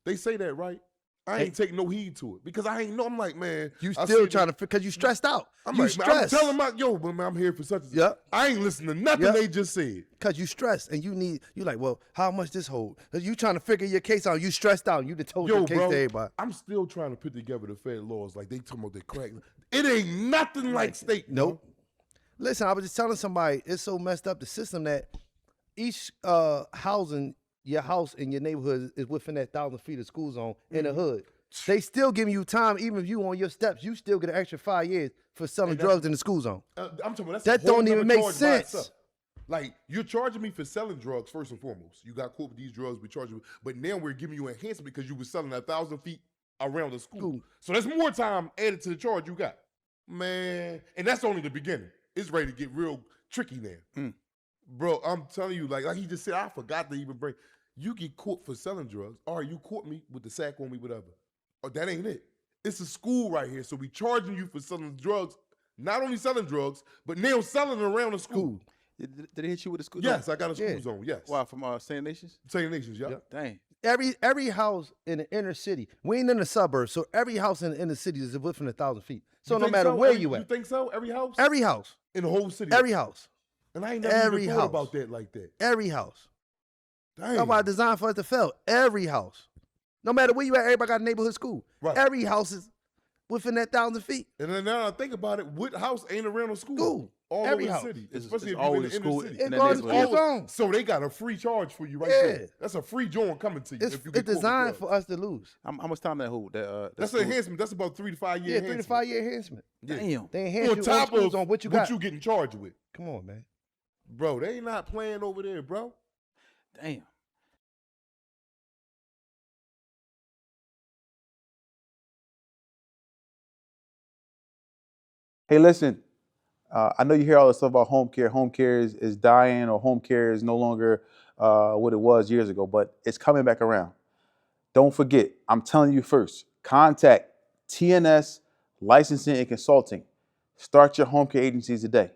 they say that, right? I ain't taking no heed to it because I ain't know. I'm like, man, You still trying to, because you stressed out. I'm You like, man, I'm stressed. telling my man, I'm here for such and such. Yep. I ain't listening to nothing Yep. they just said. Because you stressed and you like, well, how much this hold? You trying to figure your case out. You stressed out. You done told your case to everybody. I'm still trying to put together the Fed laws like they talking about the crack. It ain't nothing like state. Nope. Listen, I was just telling somebody, it's so messed up, the system, that each housing, your house in your neighborhood is within that 1,000 feet of school zone in the hood. They still giving you time, even if you on your steps, you still get an extra 5 years for selling drugs in the school zone. I'm talking about That a whole don't even nother make charge by sense. itself. Like, you're charging me for selling drugs first and foremost. You got caught with these drugs, we charge you. But now we're giving you enhancement because you were selling 1,000 feet around the school. So that's more time added to the charge you got. Man, and that's only the beginning. It's ready to get real tricky now. Bro, I'm telling you, like he just said, I forgot to even bring. You get caught for selling drugs. All right, you caught me with the sack on me, whatever. Oh, that ain't it. It's a school right here, so we charging you for selling drugs. Not only selling drugs, but now selling around the school. Did they hit you with a school? Yes, I got a school zone. Yes. Wow, from St. Nations? St. Nations, yeah. Dang. Every house in the inner city, we ain't in the suburbs, so every house in the inner city is within 1,000 feet. So no matter where you at. You think so? Every house? Every house. In the whole city? Every house. And I ain't never even thought about that like that. Every house. Dang. That's why I designed for us to fail. Every house. No matter where you at, everybody got a neighborhood school. Right. Every house is within that 1,000 feet. And then now I think about it, what house ain't around a school? School. All Every over house. the city. It's Especially if always you're in the school inner city. in It that goes to neighborhood. school zone. So they got a free charge for you right Yeah. there. That's a free joint coming to you It's if you get caught with designed drugs. for us to lose. How much time that hold? That's an enhancement. That's about 3 to 5 year Yeah, 3 to enhancement. 5 year enhancement. Damn. They enhance On you top on school of zone, what you got. you getting charged with. Come on, man. Bro, they ain't not playing over there, bro. Damn. Hey, listen. I know you hear all this stuff about home care. Home care is dying, or home care is no longer what it was years ago, but it's coming back around. Don't forget, I'm telling you first, contact TNS Licensing and Consulting. Start your home care agency today.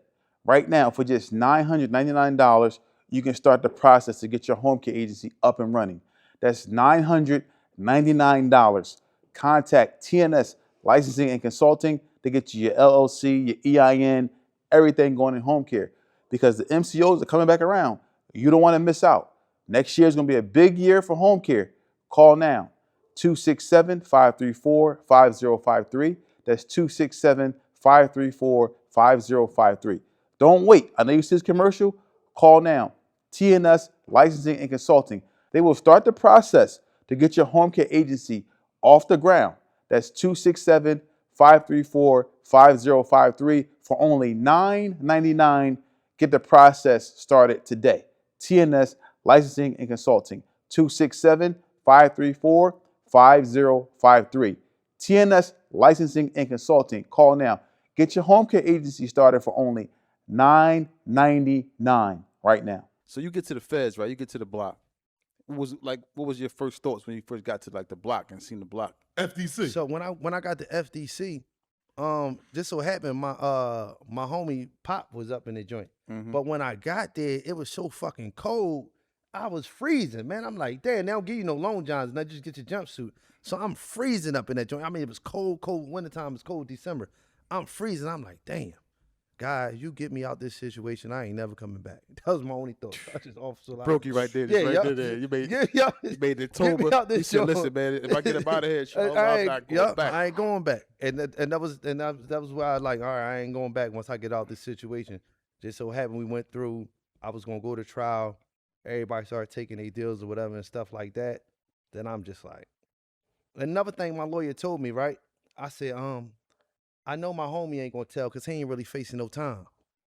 Right now, for just $999, you can start the process to get your home care agency up and running. That's $999. Contact TNS Licensing and Consulting to get you your LLC, your EIN, everything going in home care. Because the MCOs are coming back around. You don't want to miss out. Next year is going to be a big year for home care. Call now, 267-534-5053. That's 267-534-5053. Don't wait. I know you see this commercial. Call now. TNS Licensing and Consulting. They will start the process to get your home care agency off the ground. That's 267-534-5053 for only $9.99. Get the process started today. TNS Licensing and Consulting, 267-534-5053. TNS Licensing and Consulting. Call now. Get your home care agency started for only $9.99 right now. So you get to the feds, right? You get to the block. What was your first thoughts when you first got to like the block and seen the block? FDC. So when I got to FDC, just so happened my homie Pop was up in the joint. But when I got there, it was so fucking cold. I was freezing, man. I'm like, damn, they don't give you no long johns, and I just get your jumpsuit. So I'm freezing up in that joint. I mean, it was cold, wintertime. It was cold December. I'm freezing. I'm like, damn, guys, you get me out this situation, I ain't never coming back. That was my only thought. I just off so loud. Broke you right there. Yeah, Right yeah. there. You made, Yeah. you made the Get me Toba. out this You said, joint. listen, man, if I get up out of here, I'm not going back. I ain't going back. And that was why I like, all right, I ain't going back once I get out this situation. Just so happened we went through, I was gonna go to trial. Everybody started taking their deals or whatever and stuff like that. Then I'm just like, another thing my lawyer told me, right? I said, I know my homie ain't gonna tell because he ain't really facing no time.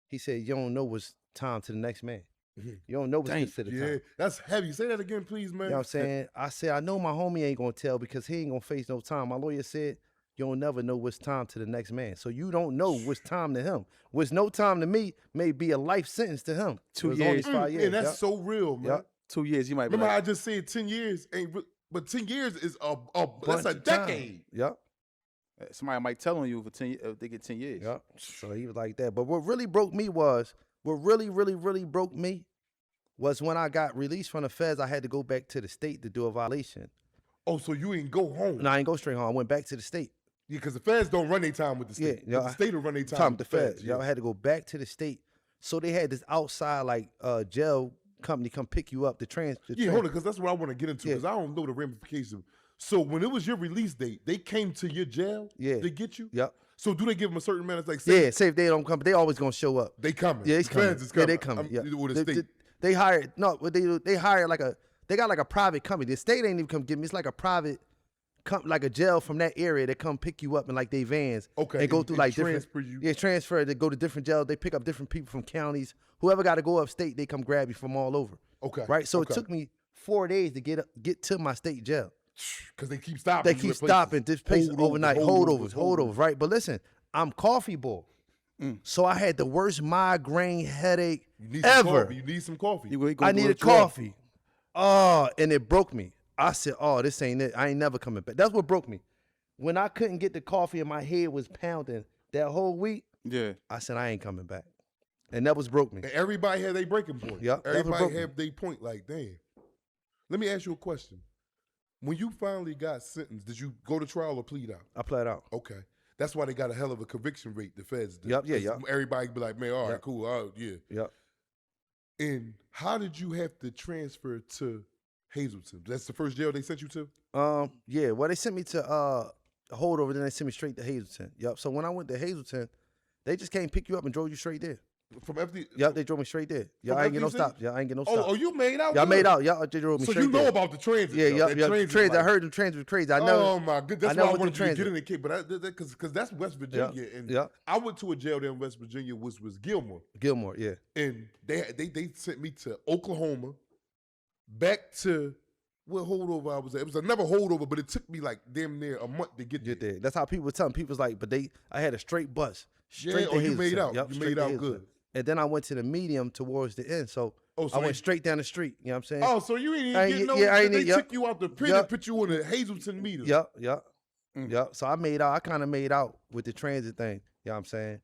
He said, you don't know what's time to the next man. You don't know what's considered Yeah, time. that's heavy. Say that again, please, man. You know what I'm saying? I said, I know my homie ain't gonna tell because he ain't gonna face no time. My lawyer said, you'll never know what's time to the next man. So you don't know what's time to him. What's no time to me may be a life sentence to him. 2 As long as years. 5 years. And that's Yup. so real, man. Yup. 2 years, you might be Remember how like, I just said 10 years ain't but 10 years is that's Bunch a of time. decade. Yep. somebody might tell on you for 10 years, they get 10 years. Yep. So he was like that. But what really broke me was, what really broke me was when I got released from the feds, I had to go back to the state to do a violation. Oh, so you ain't go home. And I ain't go straight home. I went back to the state. Yeah, because the feds don't run their time with the state. Yeah, But the state will run their time Time with with the feds. Y'all had to go back to the state. So they had this outside like jail company come pick you up. Hold on, because that's what I want to get into, because I don't know the ramifications. So when it was your release date, they came to your jail to get you? Yep. So do they give them a certain amount of, like, say, Say if they don't come, they always gonna show up. they coming? Yeah, the feds is coming. Yeah, they coming. Yeah. Or the state. They hired, no, what they do, they hire like they got like a private company. The state ain't even come get me. It's like a private, like a jail from that area that come pick you up in like they vans. Okay, And go and- through and like different. transfer you. Yeah, transfer. They go to different jails. They pick up different people from counties. Whoever got to go upstate, they come grab you from all over. Okay. Right. So okay. it took me 4 days to get to my state jail. Because they keep stopping. They you keep at places. stopping this place Holdovers, overnight. holdovers, Holdovers. Right. But listen, I'm coffee boy. So I had the worst migraine headache You need some ever. coffee. You need some coffee. I needed coffee. Oh, and it broke me. I said, oh, this ain't it. I ain't never coming back. That's what broke me. When I couldn't get the coffee and my head was pounding that whole week, Yeah. I said, I ain't coming back. And that was broke me. And everybody had their breaking point. Yep, that's what Everybody broke me. had their point. Like, damn. Let me ask you a question. When you finally got sentenced, did you go to trial or plead out? I played out. Okay. That's why they got a hell of a conviction rate, the feds do. Yep, yeah, 'Cause yep. Everybody be like, man, all right, Yep. cool, oh, yeah. Yep. And how did you have to transfer to Hazleton? That's the first jail they sent you to? Yeah. Well, they sent me to holdover, then they sent me straight to Hazleton. Yep. So when I went to Hazleton, they just came pick you up and drove you straight there. From FD? Yep, they drove me straight there. Yeah, From I ain't get no FDC? stops. Yeah, I ain't get no stops. Oh, you made out? Yeah, I good. made out. Yeah, they drove me So straight you know there. about the transit. Yeah, though, yeah, that yeah. transit Transit. I life. heard the transit was crazy. I never. Oh my goodness, that's I never why I went wanted to you to get transit. in the case, but because that's West Virginia, and yeah. I went to a jail there in West Virginia, which was Gilmore, Gilmore, yeah. and they sent me to Oklahoma, back to what holdover I was at. It was another holdover, but it took me like damn near a month to get Get there. there. That's how people were telling people was like, but I had a straight bus. Straight to oh, you made Hazleton. out. Yep, You straight made to out Hazleton. good. And then I went to the medium towards the end. So, Oh, so I went they- straight down the street. You know what I'm saying? Oh, so you ain't I even ain't- get no. yeah, I ain't- they yep. took you out the pen Yep. and put you on the Hazleton meter. Yep. Yep. So I made out. I kind of made out with the transit thing. You know what I'm saying?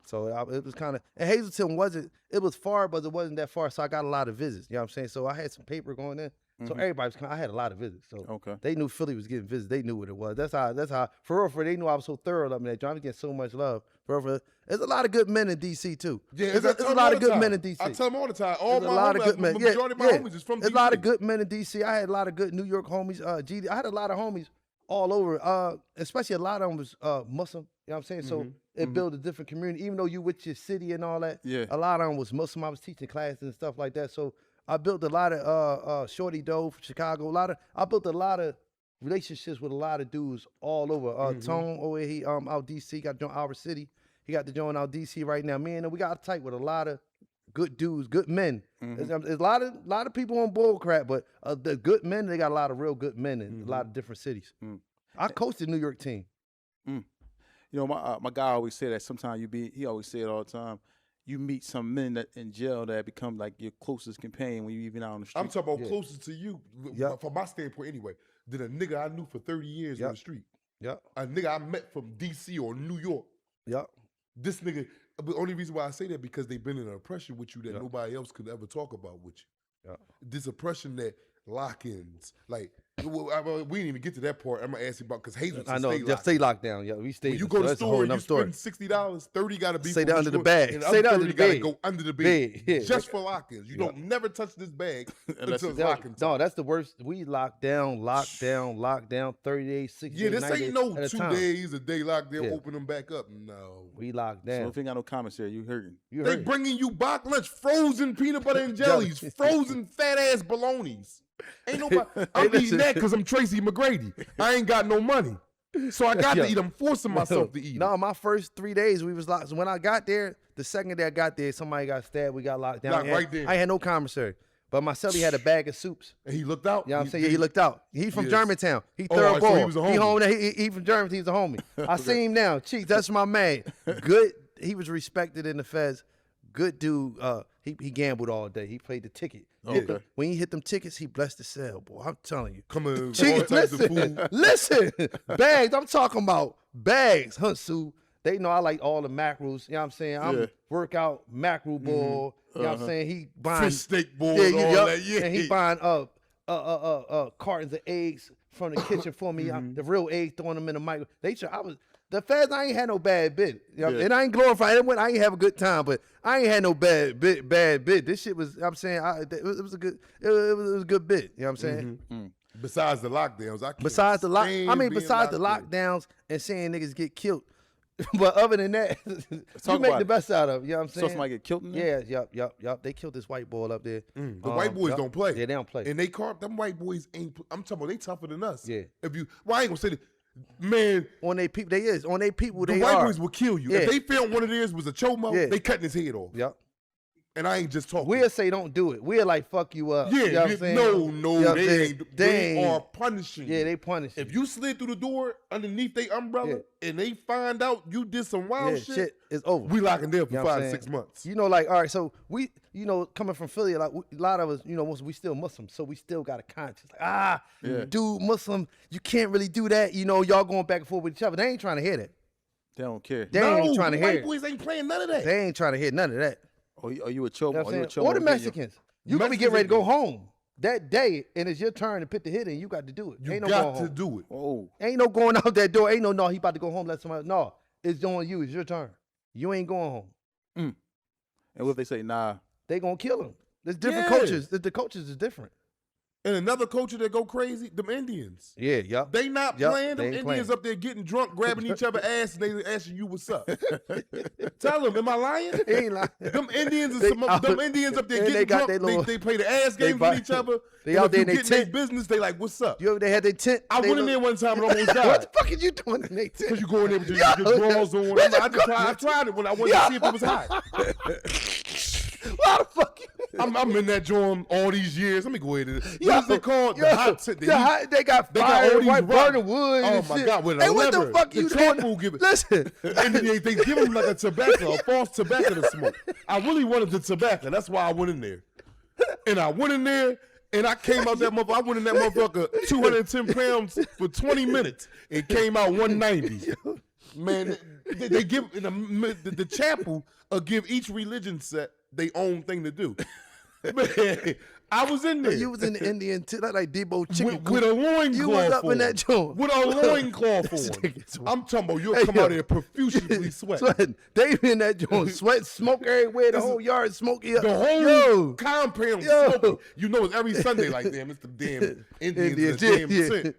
So it was kind of, and Hazleton it was far, but it wasn't that far. So I got a lot of visits. You know what I'm saying? So I had some paper going in. So everybody was I had a lot of visits. So Okay. they knew Philly was getting visits. They knew what it was. That's how, for real, they knew I was so thorough up in that joint. I was getting so much love. For real. There's a lot of good men in DC too. Yeah, there's a lot of good men in DC. I tell them all the time. All There's my a lot of homies, good men. Yeah, majority of my yeah. homies is from There's DC. a lot of good men in DC. I had a lot of good New York homies. GD. I had a lot of homies all over. Especially a lot of them was Muslim. You know what I'm saying? So it built a different community. Even though you with your city and all that, Yeah. a lot of them was Muslim. I was teaching classes and stuff like that. So I built a lot of Shorty Doe from Chicago. I built a lot of relationships with a lot of dudes all over. Tone over here, he out DC, got joined Our City. He got to join out DC right now. Me and him, we got tight with a lot of good dudes, good men. There's a lot of people on bull crap, but the good men, they got a lot of real good men in a lot of different cities. I coached the New York team. You know, my guy always say that sometimes he always say it all the time. You meet some men that in jail that become like your closest companion when you even out on the street. I'm talking about closest to you, from my standpoint anyway, than a nigga I knew for 30 years on the street. A nigga I met from DC or New York. This nigga, the only reason why I say that because they've been in an oppression with you that nobody else could ever talk about with you. This oppression that lock-ins, like, we didn't even get to that part. I'm gonna ask you about because Hazel. I know, just stay locked down. Yeah, we stay. When you go to the store, you spend $60, $30 got to be. Stay that under the bag. And Stay that under the got to bed. go under the bed, Yeah. just for lock-ins. You don't never touch this bag until it's lock-ins. No, that's the worst. We locked down, 30 days, 60 days. Yeah, this 90 ain't no days 2 days, a day lockdown, open them back up. No. We locked So down. if you ain't got no commissary, you hurting. They bringing you box lunch, frozen peanut butter and jellies, frozen fat-ass bolognas. Ain't nobody. I'm eating that because I'm Tracy McGrady. I ain't got no money. So I got to eat. I'm forcing myself to eat. No, my first 3 days we was locked. So when I got there, the second day I got there, somebody got stabbed. We got locked down. Right there. I had no commissary. But my cellie had a bag of soups. And he looked out? You know what I'm saying? Yeah, he looked out. He from Germantown. He third right, so ball. he was a homie. He home there. He from Germantown. He's a homie. I see him now. Cheeks, that's my man. Good. He was respected in the feds. Good dude. He gambled all day. He played the ticket. Okay. When he hit them tickets, he blessed the cell, boy. I'm telling you. Come on, Cheeks, listen. Bags. I'm talking about bags. Hunsu. They know I like all the macros. You know what I'm saying? I'm workout macro ball. You know what I'm saying? He buying fish steak balls, all that. Yeah. And he buying cartons of eggs from the kitchen for me. The real eggs, throwing them in the microwave. The feds, I ain't had no bad bit. You know, and I ain't glorifying it. I ain't have a good time, but I ain't had no bad bit. This shit was, I'm saying, it was a good bit. You know what I'm saying? Besides the lockdowns, Besides the lockdowns and seeing niggas get killed. But other than that, you make the best out of it. You know what I'm saying? So somebody get killed in there? Yeah, yup. They killed this white boy up there. The white boys don't play. Yeah, they don't play. And them white boys ain't, I'm talking about they tougher than us. Yeah. I ain't gonna say that. Man, on they people, the white boys will kill you. Yeah. If they felt one of theirs was a chomo, they cutting his head off. Yep. And I ain't just talking. We'll say don't do it. We'll like fuck you up. Yeah, you know what I'm saying? no, You know what I'm they saying? ain't. They are punishing. Yeah, they punish. If you slid through the door underneath their umbrella and they find out you did some wild shit, it's over. We locking there for You know 5 to 6 months. You know, like, all right, so we, coming from Philly, like a lot of us, we still Muslim, so we still got a conscience. Like, dude, Muslim, you can't really do that. Y'all going back and forth with each other. They ain't trying to hear that. They don't care. They ain't trying to hear white it. boys ain't playing none of that. They ain't trying to hear none of that. Are you a chomo? Or the Mexicans. You gonna be getting ready to go home that day, and it's your turn to put the hit in. You got to do it. You ain't no got going to do it. Oh, ain't no going out that door. Ain't no, he about to go home. Let somebody. No, it's on you. It's your turn. You ain't going home. And what if they say nah? They gonna kill him. There's different cultures. The cultures is different. And another culture that go crazy, them Indians. Yeah, yup. They not playing. Them ain't Indians playing. up there getting drunk, grabbing each other ass, and they asking you what's up. Tell them, am I lying? He ain't lying. Them Indians them Indians up there and getting drunk. They play the ass games with each other. They and out if there you in get their in their tent. business, they like, what's up? They had their tent. I went in there one time and almost died. What the fuck are you doing in their tent? Because you go in there with your drawers on. I tried it when I wanted to see if it was hot. Why the fuck you? I'm in that joint all these years. Let me go ahead and what is it called? The hot tent. They got fire, all these white rocks. burning wood. Oh and my shit. God! With a Hey, what lever. the fuck you camp doing? will give it. Listen, And they give them like a tobacco, a false tobacco to smoke. I really wanted the tobacco. That's why I went in there. And I went in there, and I came out that motherfucker. I went in that motherfucker 210 pounds for 20 minutes. It came out 190. Man, they give the chapel give each religion set their own thing to do. Man, I was in there. you was in the Indian tent, like Debo chicken. With a loincloth. You was up in that joint. With a loincloth on. I'm talking about you'll come out there profusely sweating. They be in that joint, sweat, smoke everywhere. The whole yard smoky. The whole compound smoking. You know it's every Sunday like, damn, it's the damn Indians in the damn tent.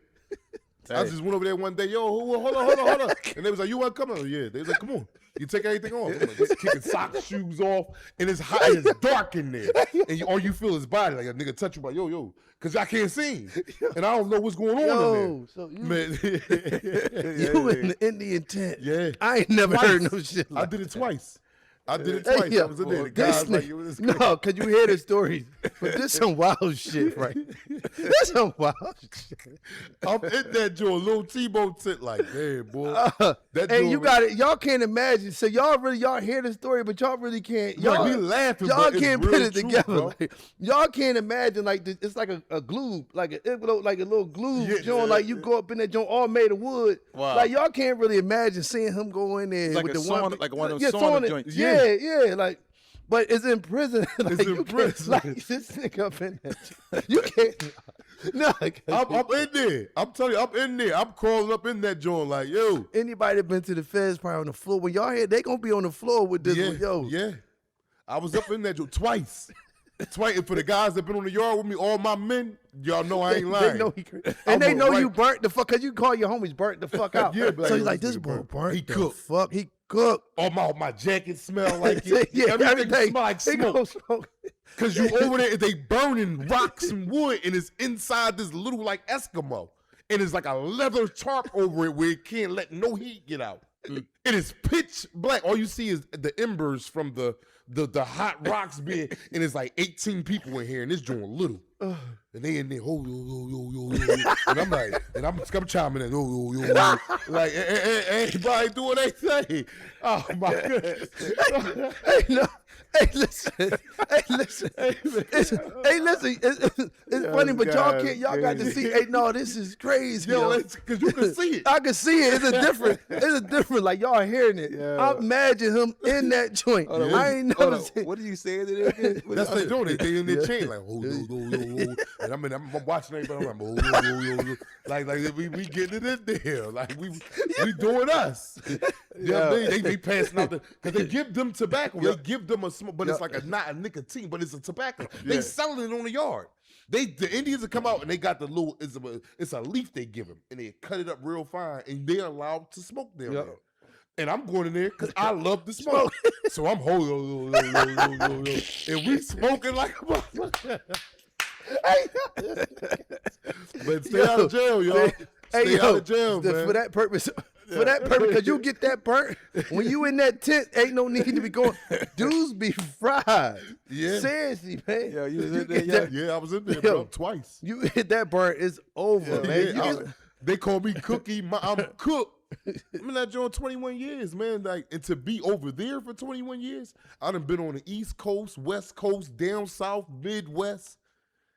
I just went over there one day. Yo, hold on. And they was like, you want to come? Yeah. They was like, come on. You take everything off. I'm like, just kicking socks, shoes off, and it's hot. And it's dark in there, and all you feel is body. Like a nigga touch you, like yo, because I can't see, and I don't know what's going on in there. So you, Man, you in the Indian tent. Yeah. I ain't never Twice. heard no shit like I did it twice. I did it Hey, twice. yo, I was in there. The this guys like, nigga- yo, this no, cause you hear the stories, but this some wild shit, right? This some wild shit. I'm in that joint, little T-Bone tent, like, man, boy. That And joint you was- got it. Y'all can't imagine. So y'all hear the story, but y'all really can't. Y'all we laughing, Y'all but it's can't real put it true, together. bro. Like, y'all can't imagine like this. It's like a glue, like a envelope, like a little glue Yeah, joint. Like you go up in that joint, all made of wood. Wow. Like y'all can't really imagine seeing him go in there Like with a the sauna- one, like one of them sauna joints. Yeah, like. But it's in prison. Like, It's in you can't- prison. Like this nigga up in there. You can't. No, I'm in there. I'm telling you, I'm in there. I'm crawling up in that joint, like, yo. anybody that been to the feds probably on the floor. When y'all here, they gonna be on the floor with this. Yeah, Yo, yeah. I was up in that joint twice. Twice. And for the guys that been on the yard with me, all my men, y'all know I ain't lying. They know he crazy. I And they went know right- you burnt the fuck, cause you call your homies burnt the fuck out. Yeah, but so he's like, like, this this boy nigga burnt he the cooked. fuck. He cooked. All my jacket smell like it. Yeah, everything smell like He gonna smoke. smoke. Cause you over there, they burning rocks and wood, and it's inside this little like Eskimo, and it's like a leather tarp over it where it can't let no heat get out. It is pitch black. All you see is the embers from the hot rocks being, and it's like 18 people in here, and this joint little, and they in there, oh yo, and I'm like, and I'm chiming in, yo, like everybody doing their thing. Oh my goodness. Hey, no. Hey, listen. It's funny, but y'all can't. Y'all got to see. Hey, no, this is crazy. Yo, Yo. it's because you can see it. I can see it. It's a different. Like y'all hearing it. I imagine him in that joint. Hold on, I ain't hold never on. seen. What are you saying to them again? That's what they doing. They in their chain like, and I'm watching everybody. I'm like, like we getting it in there. Like we doing us. Yeah, they passing out because they give them tobacco. They give them a smoke, but it's like not a nicotine, but it's a tobacco. They selling it on the yard. The Indians will come out and they got the little. It's a leaf they give them, and they cut it up real fine, and they're allowed to smoke down there. And I'm going in there because I love the smoke. So I'm holding, and we smoking like a motherfucker. But stay out of jail, y'all. Stay out of jail, man. For that purpose, because you get that burnt when you in that tent. Ain't no need to be going. Dudes be fried. Yeah. Seriously, man. Yeah, you was in get there, that- Yeah, I was in there, Yo. bro, twice. You hit that burnt, it's over, man. Yeah, You they call me Cookie. I'm Cook. I'm in that joint 21 years, man. Like, and to be over there for 21 years, I done been on the East Coast, West Coast, down South, Midwest.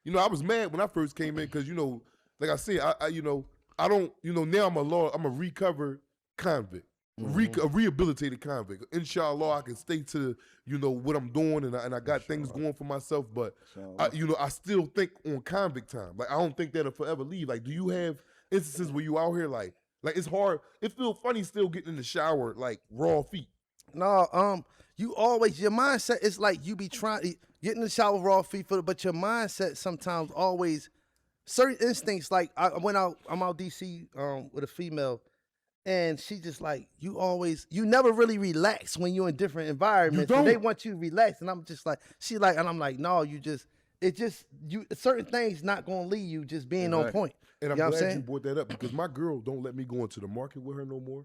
You know, I was mad when I first came in because, you know, like I said, I don't, now I'm a recovered convict, a rehabilitated convict. Inshallah, I can stay to, what I'm doing, and I got things going for myself. But I still think on convict time. Like, I don't think that'll forever leave. Like, do you have instances where you out here like it's hard? It feels funny still getting in the shower like raw feet. No, you always your mindset is like you be trying get in the shower raw feet but your mindset sometimes always certain instincts. Like I'm out DC with a female, and she just like you never really relax when you're in different environments. You And they don't. want you to relax, and I'm just like and I'm like, no, certain things not gonna leave you just being on point. And I'm You know what I'm glad you saying? brought that up because my girl don't let me go into the market with her no more.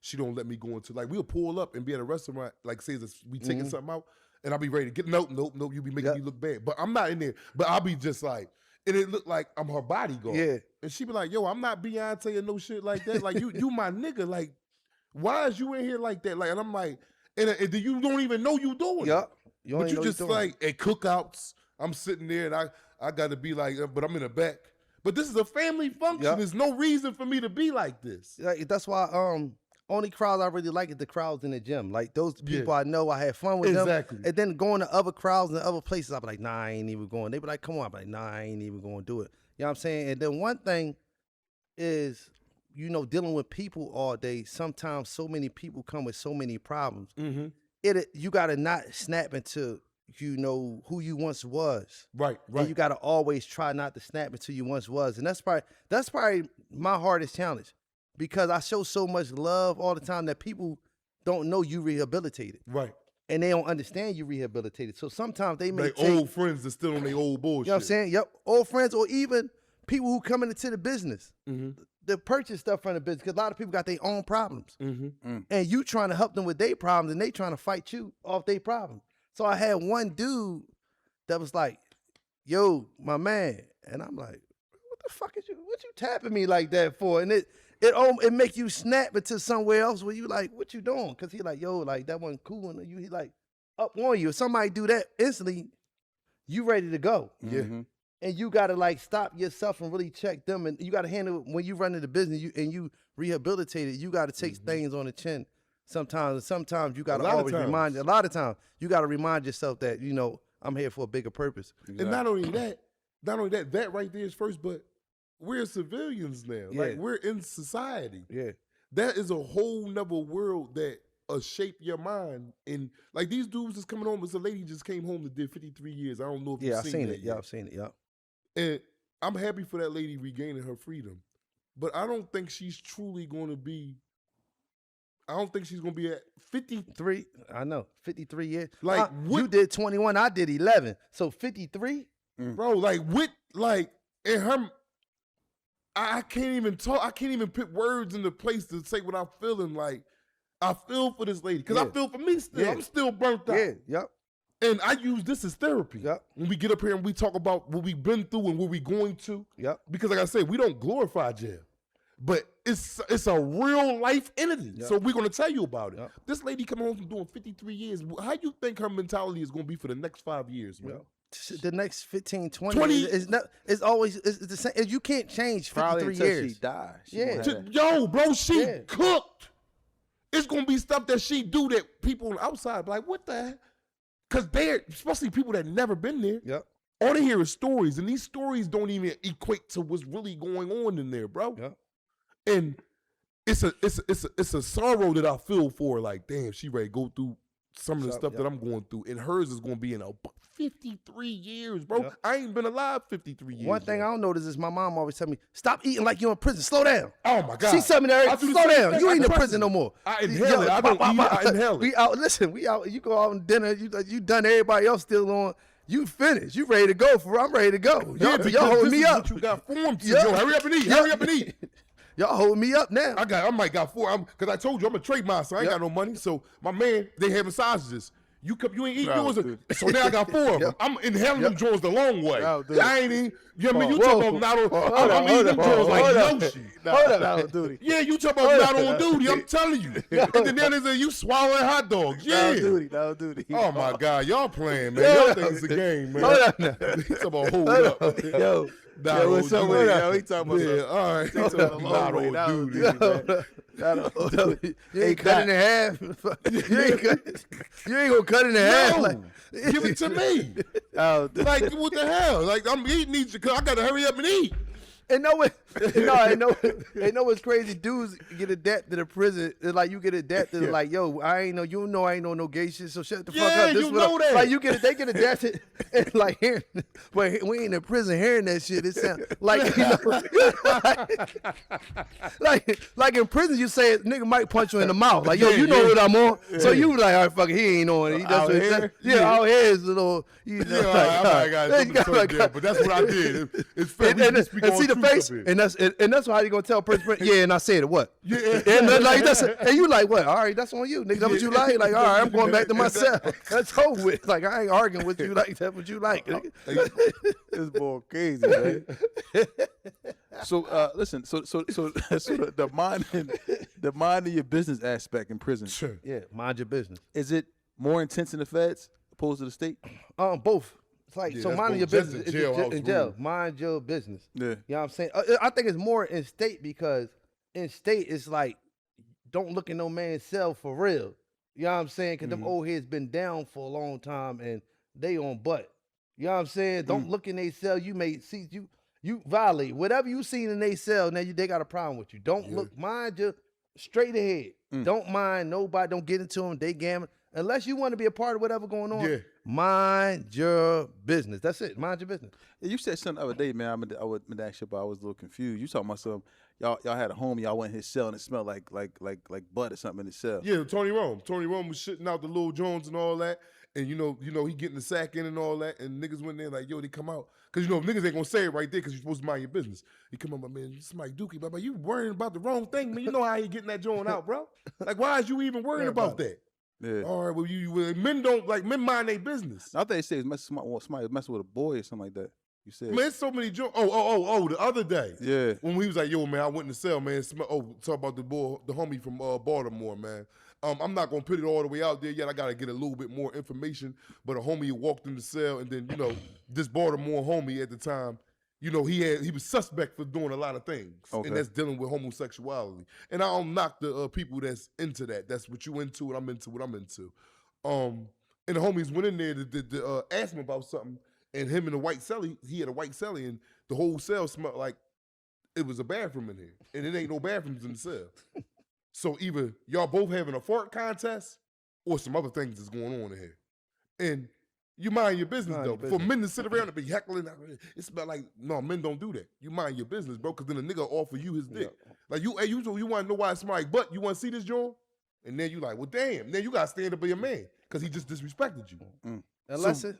She don't let me go into, like, we'll pull up and be at a restaurant, like, say we taking something out, and I'll be ready to get, nope, you be making me look bad. But I'm not in there. But I'll be just like, and it look like I'm her bodyguard. Yeah. And she be like, yo, I'm not Beyonce or no shit like that. Like, you my nigga. Like, why is you in here like that? Like, and I'm like, and you don't even know you doing it. You But ain't you know just doing it. like, at cookouts, I'm sitting there and I got to be like, but I'm in the back. But this is a family function. Yup. There's no reason for me to be like this. Like, that's why only crowds I really like is the crowds in the gym. Like those people I know, I had fun with Exactly. them. And then going to other crowds and other places, I'll be like, nah, I ain't even going. They be like, come on. I'm like, nah, I ain't even going to do it. You know what I'm saying? And then one thing is, dealing with people all day, sometimes so many people come with so many problems. Mm-hmm. You got to not snap into, you know who you once was. Right. And you gotta always try not to snap into you once was. And that's probably my hardest challenge. Because I show so much love all the time that people don't know you rehabilitated. Right. And they don't understand you rehabilitated. So sometimes they may take old friends that's still on their old bullshit. You know what I'm saying? Yep. Old friends or even people who come into the business. Mm-hmm. To purchase stuff from the business. Because a lot of people got their own problems. Mm-hmm. And you trying to help them with their problems and they trying to fight you off their problems. So I had one dude that was like, yo, my man. And I'm like, what the fuck is what you tapping me like that for? And it make you snap into somewhere else where you like, what you doing? Because he like, yo, like that wasn't cool. And he like up on you. If somebody do that instantly, you ready to go. Yeah. Mm-hmm. And you gotta like stop yourself and really check them. And you gotta handle it when you run into business and you rehabilitate it, you gotta take things on the chin sometimes. And sometimes you gotta always remind a lot of times you gotta remind yourself that, you know, I'm here for a bigger purpose. Exactly. And not only that right there is first, but we're civilians now. Yeah. Like we're in society. Yeah. That is a whole nother world that shape your mind. And like these dudes is coming home. This a lady just came home that did 53 years. I don't know if you've seen that. Yeah, I've seen it. Yeah. And I'm happy for that lady regaining her freedom. But I don't think she's truly going to be, I don't think she's going to be at 53. I know. 53 years. Like, you did 21, I did 11. So 53? Bro, like what, like, and her, I can't even talk, I can't even put words in the place to say what I'm feeling. Like, I feel for this lady. Because I feel for me still. Yeah. I'm still burnt out. Yeah, yep. And I use this as therapy. Yep. When we get up here and we talk about what we've been through and what we're going to. Yep. Because like I said, we don't glorify jail. But it's a real life entity. Yep. So we're going to tell you about it. Yep. This lady coming home from doing 53 years. How you think her mentality is going to be for the next 5 years, man? Yep. The next 15, 20 it's always it's the same. You can't change 53 Probably until years. she dies. Yeah. Bro, she Yeah. cooked. It's going to be stuff that she do that people on the outside be like, what the heck? Because they're, especially people that never been there, Yep. all they hear is stories, and these stories don't even equate to what's really going on in there, bro. Yep. And it's a sorrow that I feel for, like, damn, she ready to go through some of the stuff that I'm going through, and hers is going to be in 53 years, bro. Yep. I ain't been alive 53 years. One thing bro. I don't notice is my mom always tell me, stop eating like you're in prison. Slow down. Oh my God. She tell me that, slow down. You ain't in prison no more. I inhale it. I don't eat it. I inhale it. We out, listen, we out, you go out on dinner, you done everybody else still on. You finished. You ready to go I'm ready to go. Y'all holding me up. You got formed to. Yeah. Yo, hurry up and eat. Hurry up and eat. Y'all holding me up now. I might got 4. Because I told you I'm a trade master. I ain't got no money. So my man, they have massages. You ain't eat yours. So now I got 4 of them. I'm inhaling them joints the long way. I ain't even, you know what I mean? You talking about not on, I'm eating them joints like Yoshi. Hold up, duty. Yeah, you talking about not on duty. I'm telling you. And then they say you swallowing hot dogs. Yeah. No duty. Oh my God, y'all playing, man. Y'all think it's a game, man. Hold up now. He's talking about hold up. Yo, What's up with it? Yo, he talking about yeah, all right. He's talking about not on duty. You ain't cutting in half. You ain't gonna cut it in half. No, Like, give it to me. Like, what the hell? Like, I'm eating these because I got to hurry up and eat. And what's crazy? Dudes get adapted to prison. Like you get adapted to like, yo, I ain't no gay shit. So shut the fuck up. You know that. Like they get adapted and like hearing, but we ain't in prison hearing that shit. It sound like like in prison you say nigga might punch you in the mouth. Like yo, you know what I'm on. So you like, all right, fuck it, he ain't on it. He does Out here? out here is a little. You know, I got but that's what I did. It's fair. And see the face, and that's how you gonna tell a person. Yeah, and I said it. What? Yeah. And like that's and you like what? All right, that's on you, nigga. That's what you like. Like all right, I'm going back to myself. That's over with. Like I ain't arguing with you. Like that's what you like. This boy crazy, man. So listen, so the mind and your business aspect in prison. Sure. Yeah, mind your business. Is it more intense in the feds opposed to the state? Both. It's like so that's mind your both. Just business. the jailhouse In jail, rule. mind your business. Yeah. You know what I'm saying? I think it's more in state because in state it's like don't look in no man's cell for real. You know what I'm saying? Because them old heads been down for a long time and they on butt. You know what I'm saying? Don't look in their cell. You may see you violate whatever you seen in their cell. Now they got a problem with you. Don't look. Mind your straight ahead. Don't mind nobody. Don't get into them. They gambling. Unless you want to be a part of whatever going on, Yeah. mind your business. That's it. Mind your business. You said something the other day, man. I would ask you about. I was a little confused. You talking about some y'all had a homie. Y'all went in his cell and it smelled like butt or something in his cell. Yeah, Tony Rome. Tony Rome was shitting out the Lil Jones and all that. And you know, he getting the sack in and all that. And niggas went there like, yo, they come out. Cause niggas ain't gonna say it right there because you're supposed to mind your business. He come up, man, somebody dookie, but you worrying about the wrong thing, man. You know how he getting that joint out, bro. Like, why is you even worrying about that? Yeah. All right, well, men mind their business. I thought they said somebody messing with a boy or something like that. You said, Man, it's so many joints. The other day. Yeah. When we was like, yo, man, I went in the cell, man. Talk about the homie from Baltimore, man. I'm not gonna put it all the way out there yet. I gotta get a little bit more information. But a homie walked in the cell, and then this Baltimore homie at the time, he was suspect for doing a lot of things, and that's dealing with homosexuality. And I don't knock the people that's into that. That's what you into, and I'm into what I'm into. And the homies went in there to ask him about something, and him in the white celly, he had a white celly, and the whole cell smelled like it was a bathroom in here, and it ain't no bathrooms in the cell. So either y'all both having a fart contest, or some other things that's going on in here. And you mind your business, though. For men to sit around and be heckling, it's about like, no, men don't do that. You mind your business, bro, because then a nigga offer you his dick. Yeah. Like, you want to know why it's like, but you want to see this, John? And then you like, well, damn. Then you got to stand up for your man, because he just disrespected you. Mm. Unless it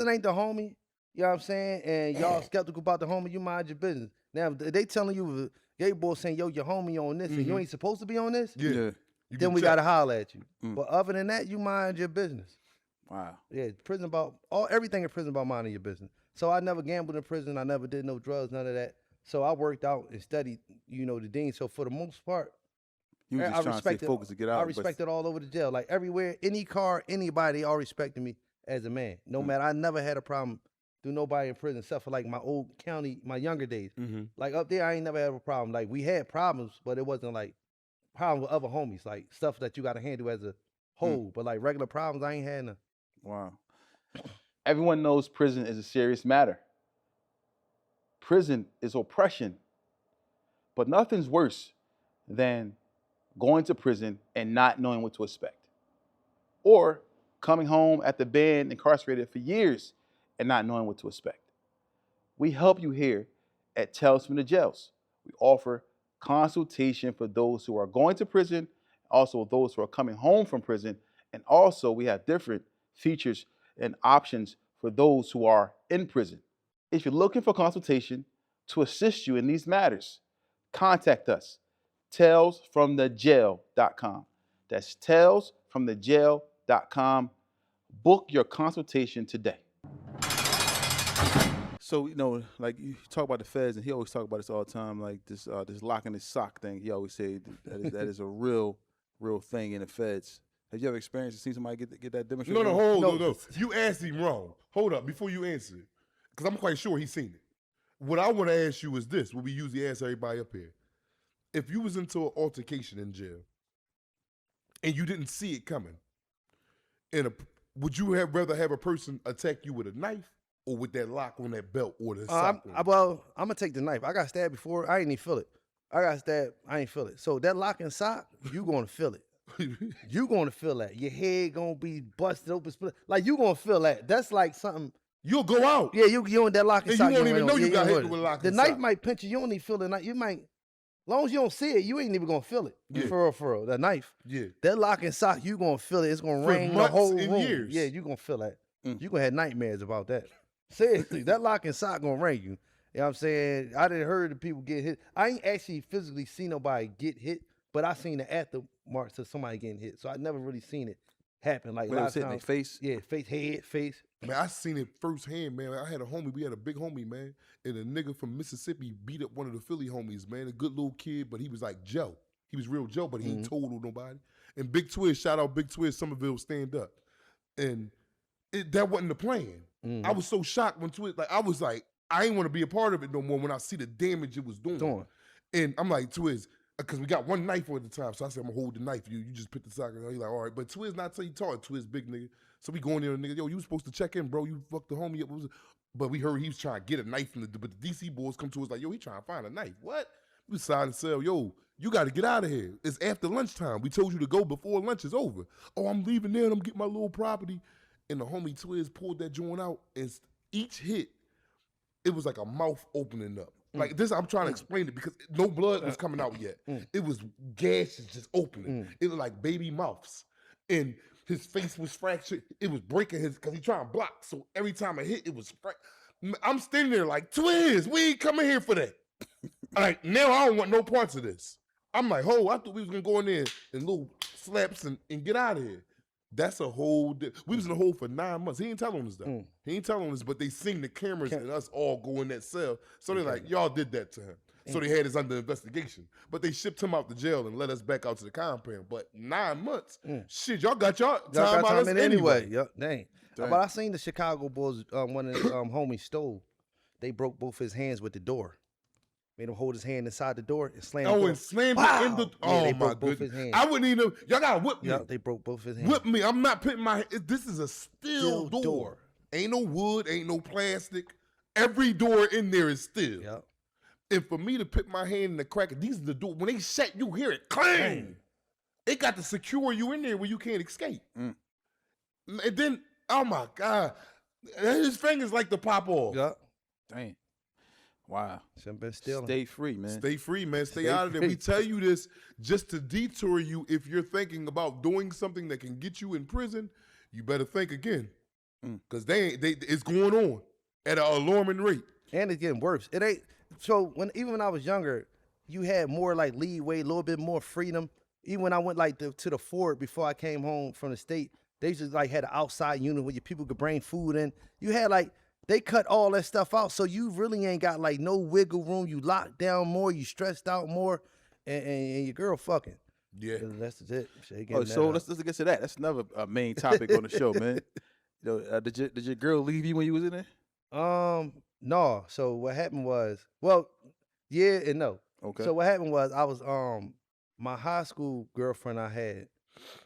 ain't the homie, you know what I'm saying, and y'all skeptical about the homie, you mind your business. Now, if they telling you, gay boy saying, yo, your homie on this, and you ain't supposed to be on this, then we got to holler at you. But other than that, you mind your business. Wow. Yeah, prison about everything in prison about minding your business. So I never gambled in prison. I never did no drugs, none of that. So I worked out and studied, the dean. So for the most part, you was just trying to stay focused to get out. I respected all over the jail. Like everywhere, any car, anybody, they all respected me as a man. No matter, I never had a problem through nobody in prison except for like my old county, my younger days. Like up there, I ain't never had a problem. Like we had problems, but it wasn't like problems with other homies, like stuff that you got to handle as a whole. But like regular problems, I ain't had none. Wow. Everyone knows prison is a serious matter. Prison is oppression. But nothing's worse than going to prison and not knowing what to expect. Or coming home after being incarcerated for years and not knowing what to expect. We help you here at Tales from the Jails. We offer consultation for those who are going to prison, also those who are coming home from prison, and also we have different features and options for those who are in prison. If you're looking for consultation to assist you in these matters, contact us, talesfromthejail.com. That's talesfromthejail.com. Book your consultation today. So, like you talk about the feds, and he always talk about this all the time, like this locking his sock thing. He always say that is a real thing in the feds. Have you ever experienced to see somebody get that demonstrated? No. You asked him wrong. Hold up, before you answer it, because I'm quite sure he's seen it. What I want to ask you is this, what we usually ask everybody up here. If you was into an altercation in jail, and you didn't see it coming, would you rather have a person attack you with a knife or with that lock on that belt or the sock? I'm going to take the knife. I got stabbed before. I didn't even feel it. I got stabbed. I ain't feel it. So that lock and sock, you going to feel it. You going to feel that. Your head going to be busted open. Like, you going to feel that. That's like something. You'll go out. Yeah, you in that lock and sock. You won't even know you got hit with a lock and sock. The knife might pinch you. You don't even feel the knife. You might, as long as you don't see it, you ain't even going to feel it. Yeah. For real. The knife. Yeah. That lock and sock, you going to feel it. It's going to ring the whole room. Years. Yeah, you going to feel that. You going to have nightmares about that. Seriously, that lock and sock going to ring you. You know what I'm saying? I didn't heard the people get hit. I ain't actually physically seen nobody get hit, but I seen the aftermarks of somebody getting hit. So I never really seen it happen. Like, a lot of times, their face? Yeah, face. Man, I seen it firsthand, man. I had we had a big homie, man, and a nigga from Mississippi beat up one of the Philly homies, man. A good little kid, but he was like Joe. He was real Joe, but he ain't told nobody. And Big Twiz, shout out Big Twiz, Somerville, stand up. And that wasn't the plan. I was so shocked when Twiz, I was like, I ain't want to be a part of it no more when I see the damage it was doing. And I'm like, Twiz, because we got one knife on at the time, so I said, I'm going to hold the knife. You just put the sock in. He's like, all right. But Twiz not till you taught Twiz big nigga. So we going there, nigga, yo, you was supposed to check in, bro. You fucked the homie up. But we heard he was trying to get a knife, but the DC boys come to us like, yo, he trying to find a knife. What? We signed the cell. Yo, you got to get out of here. It's after lunchtime. We told you to go before lunch is over. Oh, I'm leaving there and I'm getting my little property. And the homie Twiz pulled that joint out, and each hit, it was like a mouth opening up. Like this, I'm trying to explain it because no blood was coming out yet. It was gashes just opening. It was like baby mouths. And his face was fractured. It was breaking because he trying to block. So every time I hit, it was I'm standing there like, Twiz, we ain't coming here for that. Like, now I don't want no parts of this. I'm like, I thought we was going to go in there and little slaps and get out of here. That's a whole. We was in the hole for 9 months. He ain't telling us that. He ain't telling us, but they seen the cameras and us all go in that cell. So they're like, y'all did that to him. So they had us under investigation. But they shipped him out to jail and let us back out to the compound. But 9 months, shit, y'all got y'all time out us anyway. Yep, dang. But I seen the Chicago Bulls, one of his homies stole. They broke both his hands with the door. Made him hold his hand inside the door and slammed it. And slammed it in the. Yeah, they my broke both goodness. his hands. I wouldn't even. Y'all gotta whip me. Yeah, they broke both his hands. Whip me. I'm not putting my. This is a steel door. Ain't no wood. Ain't no plastic. Every door in there is steel. Yep. And for me to put my hand in the crack, these are the doors. When they shut, you hear it clang. It got to secure you in there where you can't escape. And then, oh my God, his fingers like to pop off. Yep. Dang. Wow. Should've been stealing. Stay free, man. Stay free, man. Stay out of there. We tell you this just to detour you. If you're thinking about doing something that can get you in prison, you better think again. Because it's going on at an alarming rate. And it's getting worse. It ain't. So even when I was younger, you had more like leeway, a little bit more freedom. Even when I went like to the fort before I came home from the state, they just like had an outside unit where your people could bring food in. You had like, they cut all that stuff out, so you really ain't got like no wiggle room. You locked down more, you stressed out more, and your girl fucking. Yeah, that's it. So let's get to that. That's another main topic on the show, man. You know, did your girl leave you when you was in there? No. So what happened was, well, yeah and no. Okay. So what happened was, I was my high school girlfriend I had.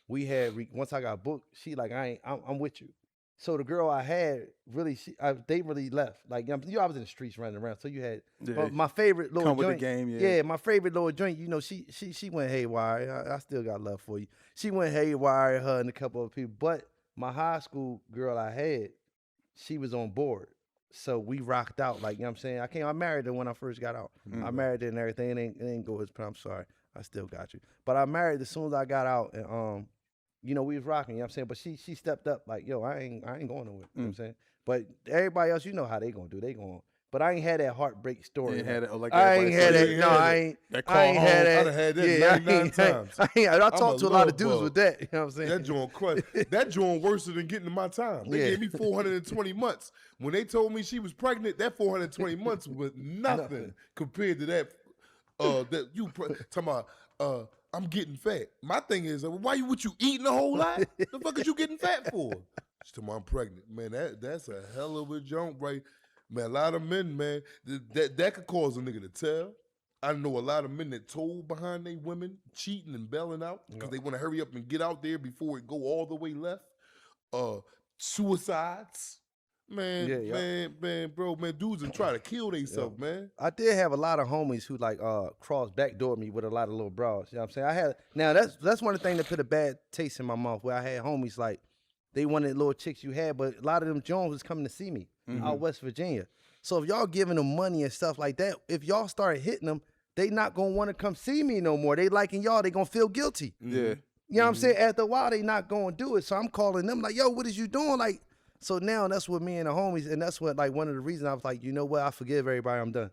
We had once I got booked, she like I'm with you. So the girl I had really, they really left. Like I was in the streets running around. So you had my favorite little joint. Come with the game, yeah. Yeah, my favorite little joint. You know, she went haywire. I still got love for you. She went haywire, her and a couple of people. But my high school girl I had, she was on board. So we rocked out. Like, you know what I'm saying? I married her when I first got out. I married her and everything. It ain't go as planned. I'm sorry. I still got you. But I married her as soon as I got out, and you know, we was rocking, you know what I'm saying? But she stepped up like, yo, I ain't going nowhere, you know what I'm saying? But everybody else, you know how they gonna do. They going. But I ain't had that heartbreak story. You had it like I ain't had that. No, I ain't. That call I ain't home, had that. I done had that 99 times. I talked to a lot of dudes with that, you know what I'm saying? That joint crushed. That joint worse than getting to my time. They gave me 420 months. When they told me she was pregnant, that 420 months was nothing compared to that. That you talking about. I'm getting fat. My thing is, why what you eating a whole lot? The fuck is you getting fat for? She told me I'm pregnant. Man, that's a hell of a jump, right? Man, a lot of men, man, that could cause a nigga to tell. I know a lot of men that told behind they women, cheating and bailing out because they want to hurry up and get out there before it go all the way left. Suicides. Man, dudes that try to kill themselves, man. I did have a lot of homies who like cross backdoored me with a lot of little bras. You know what I'm saying? Now that's one of the things that put a bad taste in my mouth, where I had homies like they wanted little chicks you had, but a lot of them Jones was coming to see me out West Virginia. So if y'all giving them money and stuff like that, if y'all start hitting them, they not gonna want to come see me no more. They liking y'all, they gonna feel guilty. Yeah. You know what I'm saying? After a while, they not gonna do it. So I'm calling them like, yo, what is you doing? Like, so now that's what me and the homies, and that's what like one of the reasons I was like, you know what, I forgive everybody, I'm done.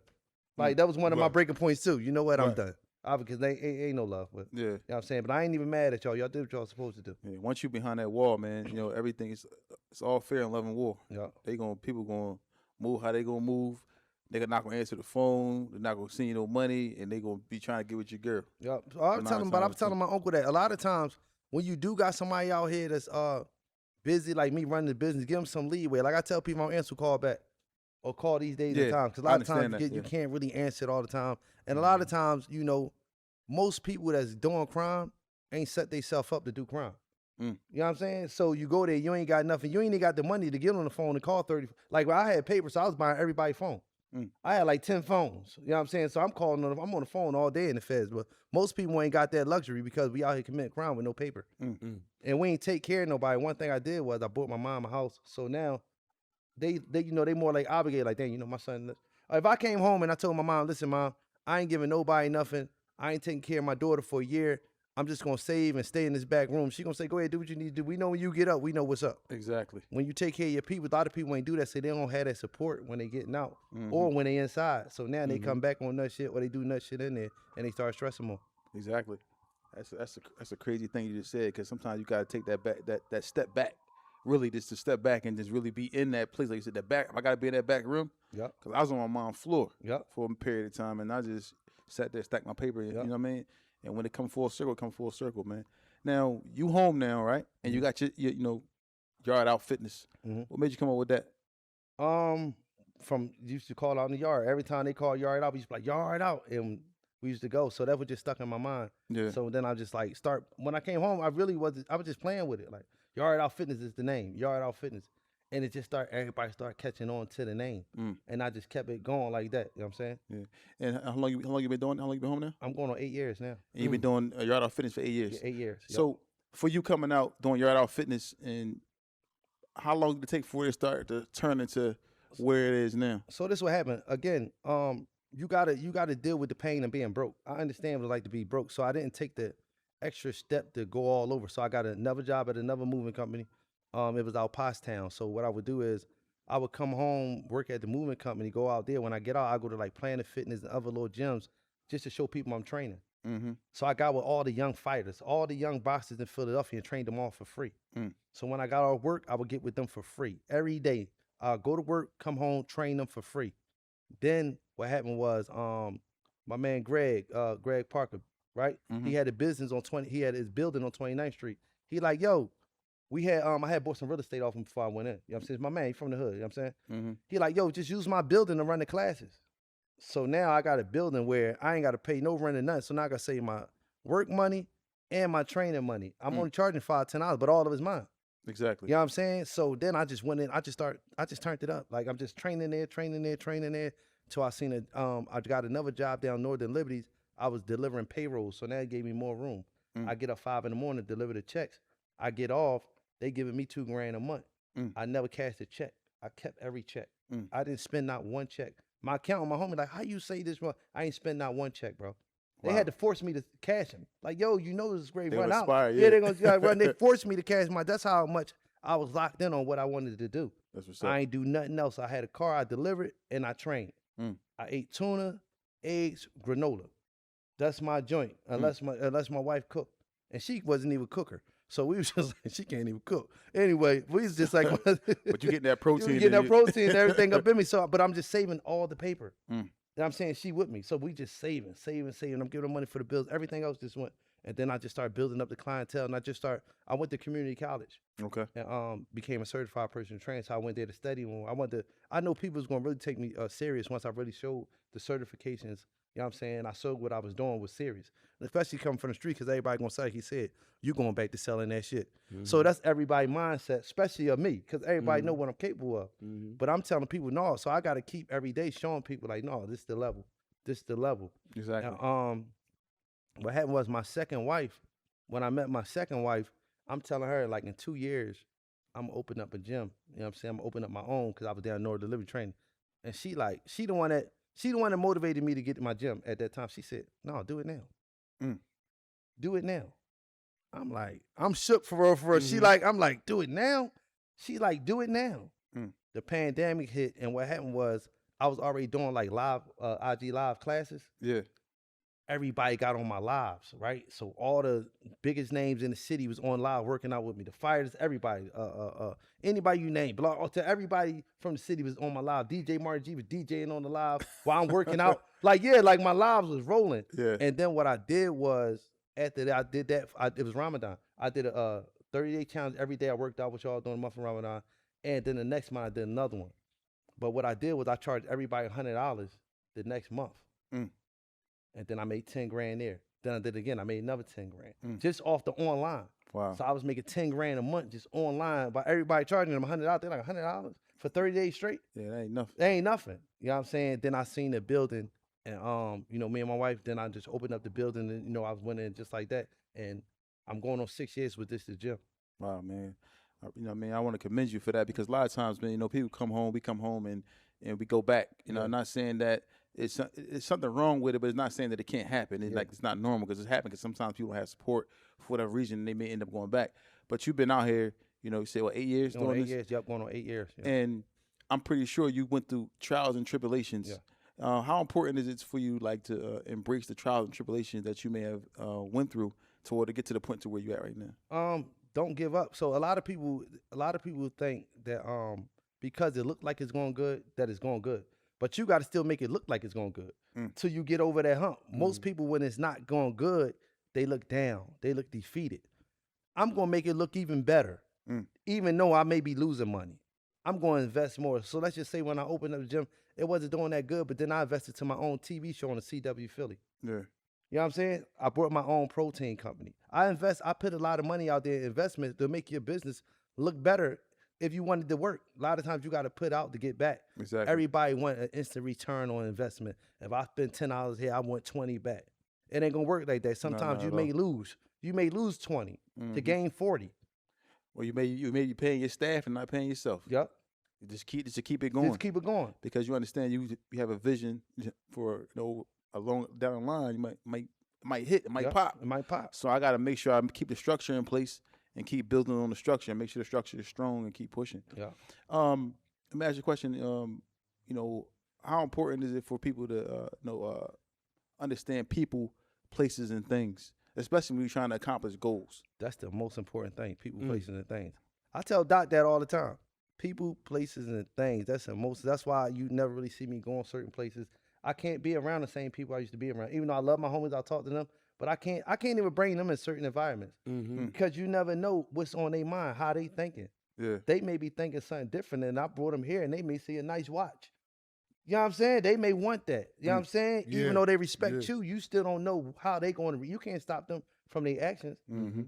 Like that was one of my breaking points too. You know what, I'm done. Because they ain't no love. But, you know what I'm saying? But I ain't even mad at y'all. Y'all did what y'all supposed to do. Yeah, once you behind that wall, man, you know, everything is it's all fair in love and war. Yeah. People gonna move how they gonna move. They're not gonna answer the phone. They're not gonna send you no money, and they gonna be trying to get with your girl. Yeah. So I'm telling my uncle that a lot of times when you do got somebody out here that's busy like me running the business, give them some leeway. Like I tell people, I don't answer call back or call these days and times, because a lot of times you can't really answer it all the time, and a lot of times, you know, most people that's doing crime ain't set themselves up to do crime. You know what I'm saying? So you go there, you ain't got nothing, you ain't even got the money to get on the phone and call 30. Like, well, I had paper, so I was buying everybody's phone. I had like 10 phones. You know what I'm saying? So I'm calling them. I'm on the phone all day in the feds. But most people ain't got that luxury because we out here committing crime with no paper. And we ain't take care of nobody. One thing I did was I bought my mom a house. So now they more like obligated. Like, dang, my son. If I came home and I told my mom, listen, mom, I ain't giving nobody nothing. I ain't taking care of my daughter for a year. I'm just gonna save and stay in this back room. She gonna say, go ahead, do what you need to do. We know when you get up, we know what's up. Exactly. When you take care of your people, a lot of people ain't do that, so they don't have that support when they getting out or when they inside. So now they come back on nut shit or they do nut shit in there and they start stressing more. Exactly. That's a crazy thing you just said, because sometimes you gotta take that step back, really just to step back and just really be in that place. Like you said, that back. I gotta be in that back room. Yep. Because I was on my mom's floor. Yep. For a period of time, and I just sat there, stacked my paper. You know what I mean? And when it come full circle, man. Now you home now, right? And you got your Yardout Fitness. What made you come up with that? From used to call out in the yard. Every time they call yard out, we used to be like, yard out. And we used to go. So that was just stuck in my mind. Yeah. So then I just like when I came home, I was just playing with it. Like Yardout Fitness is the name. Yardout Fitness. And it just everybody started catching on to the name. And I just kept it going like that. You know what I'm saying? Yeah. And how long you been doing? How long you been home now? I'm going on 8 years now. And you've been doing Yardout Fitness for 8 years. Yeah, 8 years. Yep. So for you coming out doing Yardout Fitness, and how long did it take for it to start to turn into where it is now? So this what happened. Again, you gotta deal with the pain of being broke. I understand what it's like to be broke. So I didn't take the extra step to go all over. So I got another job at another moving company. It was out Pottstown. So what I would do is I would come home, work at the movement company, go out there. When I get out, I go to like Planet Fitness and other little gyms just to show people I'm training. So I got with all the young fighters, all the young boxers in Philadelphia, and trained them all for free. So when I got off work, I would get with them for free every day. Go to work, come home, train them for free. Then what happened was my man Greg Parker, right? He had a business he had his building on 29th Street. He like, yo, I had bought some real estate off him before I went in. You know what I'm saying? My man, he from the hood, you know what I'm saying? He like, yo, just use my building to run the classes. So now I got a building where I ain't got to pay no rent or nothing. So now I got to save my work money and my training money. I'm only charging $5, $10, but all of it's mine. Exactly. You know what I'm saying? So then I just went in, I just turned it up. Like I'm just training there till I seen I got another job down Northern Liberties. I was delivering payrolls, so now it gave me more room. I get up 5 a.m, deliver the checks. I get off, they giving me $2 grand a month. I never cashed a check. I kept every check. I didn't spend not one check. My accountant, my homie, like, how you say this? I ain't spend not one check, bro. They had to force me to cash them. Like, yo, you know this is great. Run out. Yeah, they're gonna run. They forced me to cash my. That's how much I was locked in on what I wanted to do. That's what's up. I ain't do nothing else. I had a car, I delivered, and I trained. I ate tuna, eggs, granola. That's my joint. Unless my wife cooked, and she wasn't even a cooker. So we was just like, she can't even cook. Anyway, we was just like, but you getting that protein. You getting that protein and everything up in me. So, but I'm just saving all the paper. And I'm saying she with me. So we just saving. I'm giving her money for the bills. Everything else just went. And then I just started building up the clientele. And I went to community college. Okay. And became a certified personal trainer. So I went there to study. I know people was going to really take me serious once I really showed the certifications. You know what I'm saying? I showed what I was doing was serious. And especially coming from the street, because everybody going to say, like he said, you going back to selling that shit. So that's everybody's mindset, especially of me, because everybody know what I'm capable of. But I'm telling people, no. So I got to keep every day showing people, like, no, this is the level. This is the level. Exactly. And, what happened was my second wife, when I met my second wife, I'm telling her, like, in 2 years, I'm going to open up a gym. You know what I'm saying? I'm going to open up my own, because I was down North Delivery training. And she the one that motivated me to get to my gym at that time. She said, no, do it now. Do it now. I'm like, I'm shook for her. She like, I'm like, do it now? She like, do it now. The pandemic hit, and what happened was I was already doing like live, IG live classes. Yeah. Everybody got on my lives, right? So all the biggest names in the city was on live working out with me. The fighters, everybody, anybody you name, to everybody from the city was on my live. DJ Martin G was DJing on the live while I'm working out. Like my lives was rolling. Yeah. And then what I did was, after that, I did that. It was Ramadan. I did a 30-day challenge every day. I worked out with y'all during the month of Ramadan. And then the next month, I did another one. But what I did was I charged everybody $100 the next month. And then I made 10 grand there. Then I did it again. I made another 10 grand just off the online. Wow. So I was making 10 grand a month just online by everybody charging them $100. They're like $100. for 30 days straight. Yeah, that ain't nothing. That ain't nothing. You know what I'm saying? Then I seen the building, and you know, me and my wife. Then I just opened up the building, and you know, I was winning just like that. And I'm going on 6 years with this gym. Wow, man. You know, man, I want to commend you for that because a lot of times, man, you know, people come home, we come home and we go back. You know, not saying that it's something wrong with it, but it's not saying that it can't happen. It's like it's not normal because it's happening because sometimes people have support for whatever reason and they may end up going back. But you've been out here, you know, you say, what, 8 years Going doing on 8 this? years. Yep, going on 8 years. Yep. And I'm pretty sure you went through trials and tribulations. Yeah. How important is it for you, like, to embrace the trials and tribulations that you may have went through to get to the point to where you're at right now? Don't give up. So a lot of people think that because it looked like it's going good, that it's going good. But you got to still make it look like it's going good till you get over that hump. Most people, when it's not going good, they look down. They look defeated. I'm going to make it look even better, even though I may be losing money. I'm going to invest more. So let's just say when I opened up the gym, it wasn't doing that good, but then I invested to my own TV show on the CW Philly. Yeah. You know what I'm saying? I brought my own protein company. I put a lot of money out there in investments to make your business look better if you wanted to work. A lot of times you got to put out to get back. Exactly. Everybody want an instant return on investment. If I spend $10 here, I want 20 back. It ain't gonna work like that. Sometimes you may lose. You may lose 20 to gain 40. Well, you may be paying your staff and not paying yourself. Yep. You just keep it going. Just keep it going. Because you understand you have a vision for, you know, a long down the line. You might hit, it might pop. It might pop. So I got to make sure I keep the structure in place and keep building on the structure and make sure the structure is strong and keep pushing. Yeah. Let me ask you a question. You know, how important is it for people to understand people, places, and things, especially when you're trying to accomplish goals? That's the most important thing. People, places, and things. I tell Doc that all the time. People, places, and things. That's why you never really see me going certain places. I can't be around the same people I used to be around. Even though I love my homies, I talk to them, but I can't even bring them in certain environments because you never know what's on their mind, how they thinking. Yeah. They may be thinking something different, and I brought them here, and they may see a nice watch. You know what I'm saying? They may want that. You know what I'm saying? Yeah. Even though they respect you, you still don't know how they going to. You can't stop them from their actions.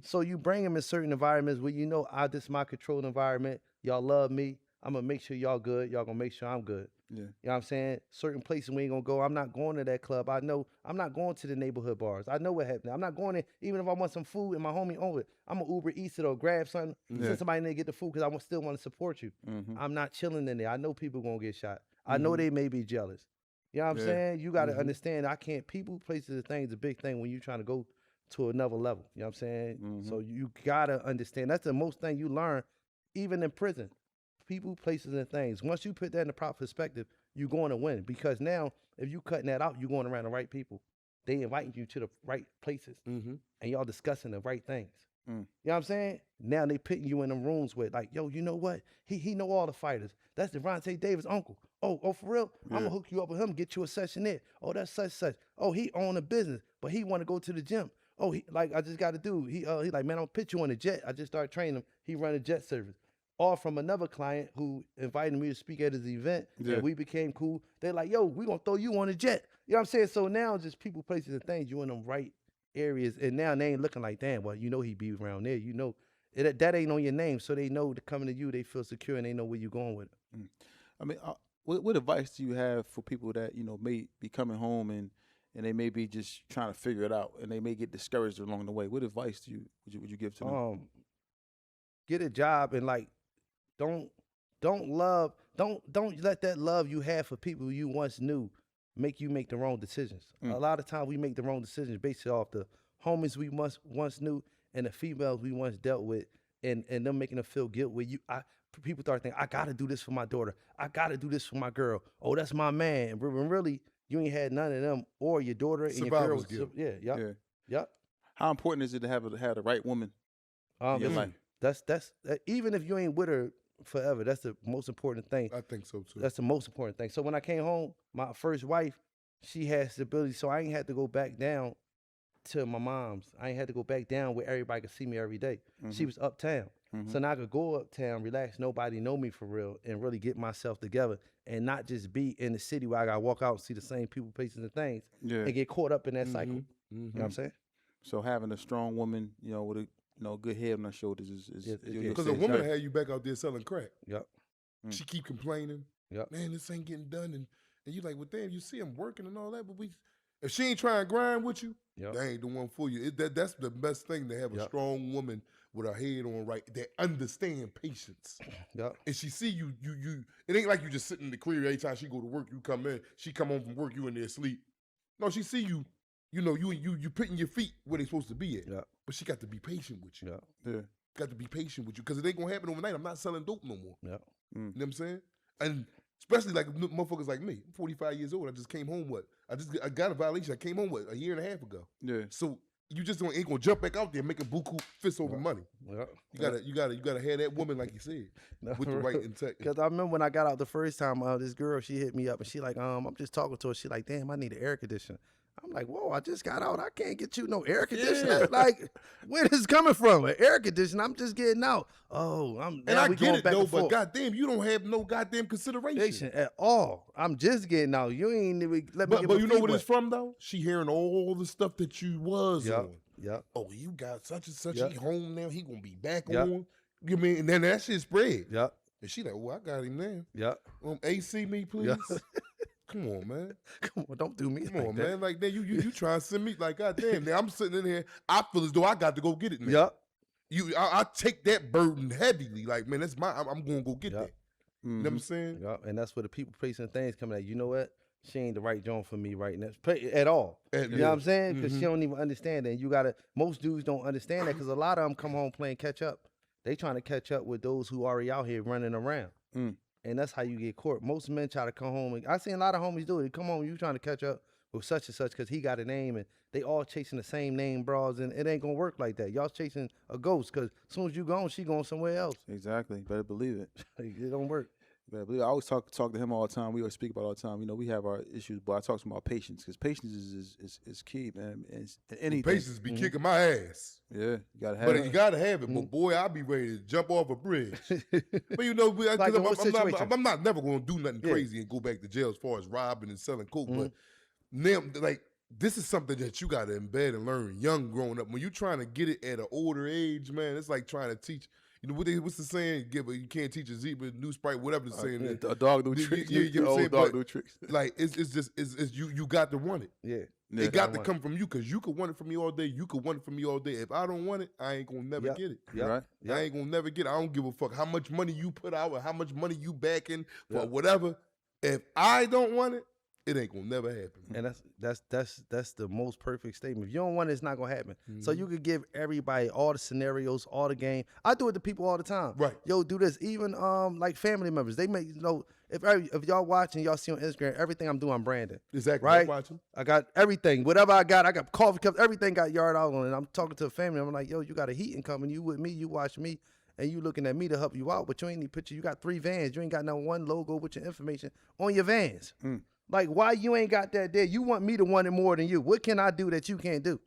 So you bring them in certain environments where you know, this is my controlled environment. Y'all love me. I'm gonna make sure y'all good. Y'all gonna make sure I'm good. Yeah. You know what I'm saying? Certain places we ain't gonna go. I'm not going to that club. I know I'm not going to the neighborhood bars. I know what happened. I'm not going there, even if I want some food and my homie over it. I'm gonna Uber Eats it or grab something. Send somebody in there to get the food because I still want to support you. I'm not chilling in there. I know people gonna get shot. I know they may be jealous. You know what I'm saying? You gotta understand people, places, and things is a big thing when you're trying to go to another level. You know what I'm saying? So you gotta understand. That's the most thing you learn, even in prison. People, places, and things. Once you put that in the proper perspective, you're going to win. Because now, if you cutting that out, you're going around the right people. They inviting you to the right places, and y'all discussing the right things. You know what I'm saying? Now they putting you in them rooms with, like, yo, you know what? He know all the fighters. That's Devontae Davis' uncle. Oh, for real? I'm gonna hook you up with him, get you a session there. Oh, that's such. Oh, he own a business, but he want to go to the gym. Oh, I just got a dude. He like, man, I'll put you on a jet. I just started training him. He run a jet service. Or from another client who invited me to speak at his event, and we became cool. They're like, yo, we gonna throw you on a jet. You know what I'm saying? So now just people, places, and things, you in them right areas, and now they ain't looking like, damn, well, you know he be around there. You know, that ain't on your name, so they know to coming to you, they feel secure, and they know where you going with it. I mean, what advice do you have for people that, you know, may be coming home and they may be just trying to figure it out, and they may get discouraged along the way? What advice would you give to them? Get a job and like, don't let that love you have for people you once knew make you make the wrong decisions. A lot of times we make the wrong decisions based off the homies we once knew and the females we once dealt with, and them making them feel guilt where people start thinking, I gotta do this for my daughter. I gotta do this for my girl. Oh, that's my man. When really you ain't had none of them or your daughter and your girl. Yep. How important is it to have the right woman in your life? That's even if you ain't with her forever, that's the most important thing. I think so too. That's the most important thing. So when I came home, my first wife, she had stability, so I ain't had to go back down to my mom's. I ain't had to go back down where everybody could see me every day. She was uptown. So now I could go uptown, relax, nobody know me for real, and really get myself together and not just be in the city where I gotta walk out and see the same people, places, and things and get caught up in that cycle. You know what I'm saying? So having a strong woman, you know, with a good head on her shoulders is because a woman had you back out there selling crack. Yep. She keep complaining. Yep. Man, this ain't getting done. And you like, well, damn, you see him working and all that, but if she ain't trying to grind with you, Yep. that ain't the one for you. That's the best thing, to have a Yep. strong woman with her head on right that understand patience. Yep. And she see you. It ain't like you just sitting in the crib every time she go to work. You come in, she come home from work, you in there asleep. No, she see you. You know, you putting your feet where they supposed to be at. Yep. But she got to be patient with you. Yep. Yeah. Got to be patient with you because it ain't gonna happen overnight. I'm not selling dope no more. Yep. You know what I'm saying? And especially like motherfuckers like me. I'm 45 years old. I just came home. I got a violation. I came home a year and a half ago. Yeah. So you just ain't gonna jump back out there making buku fists over money. Yep. You gotta have that woman, like you said, with the right intent. Because I remember when I got out the first time, this girl, she hit me up and she like, I'm just talking to her. She like, damn, I need an air conditioner. I'm like, whoa, I just got out. I can't get you no air conditioner. Like, where this coming from? An air conditioner? I'm just getting out. Oh, And I get it though, but goddamn, you don't have no goddamn consideration at all. I'm just getting out. You ain't even let me. But you know what it's from though? She hearing all the stuff that you was on. Yep. Oh, you got such and such. Yep. He home now. He gonna be back Yep. on. You mean? And then that shit spread. Yep. And she like, oh, I got him now. Yep. AC me, please. Yep. Come on, man. Come on, don't do me. Come on, like that. man. Like then you trying to send me like goddamn. Now I'm sitting in here. I feel as though I got to go get it now. Yep. I take that burden heavily. Like man, that's I'm gonna go get Yep. that. You know what I'm saying? Yep. And that's where the people facing things coming at. You know what? She ain't the right joint for me right now at all. You know what I'm saying? Because she don't even understand that. You gotta. Most dudes don't understand that because a lot of them come home playing catch up. They trying to catch up with those who already out here running around. And that's how you get caught. Most men try to come home. And I seen a lot of homies do it. They come home, you trying to catch up with such and such because he got a name and they all chasing the same name bras and it ain't gonna work like that. Y'all chasing a ghost because as soon as you gone, she going somewhere else. Exactly. Better believe it. It don't work. Better believe it. I always talk to him all the time. We always speak about it all the time. You know, we have our issues, but I talk to him about patience because patience is key, man. It's anything. Patience be kicking my ass. Yeah, you gotta have But it. you gotta have it. But boy, I'll be ready to jump off a bridge. But you know, Like in what situation? I'm not never gonna do nothing crazy and go back to jail as far as robbing and selling coke. But now, like, this is something that you gotta embed and learn young, growing up. When you're trying to get it at an older age, man, it's like trying to teach. You know what's the saying? You can't teach a zebra new sprite, whatever the saying is. A dog do tricks. You know what I'm saying? Dog do tricks. Like it's just you got to want it. Yeah. It got to come from you because you could want it from me all day. You could want it from me all day. If I don't want it, I ain't gonna never get it. Right. I ain't gonna never get it. I don't give a fuck how much money you put out or how much money you back in for whatever. If I don't want it, it ain't gonna never happen. And that's the most perfect statement. If you don't want it, it's not gonna happen. So you could give everybody all the scenarios, all the game. I do it to people all the time. Right. Yo, do this. Even like family members, they make if y'all watching, y'all see on Instagram, everything I'm doing, I'm branding. Exactly. Right. I'm watching. I got everything. Whatever I got coffee cups. Everything got Yardout on it. I'm talking to a family. I'm like, yo, you got a heating company. You with me? You watch me. And you looking at me to help you out, but you ain't any picture. You got 3 vans. You ain't got no one logo with your information on your vans. Like, why you ain't got that there? You want me to want it more than you. What can I do that you can't do?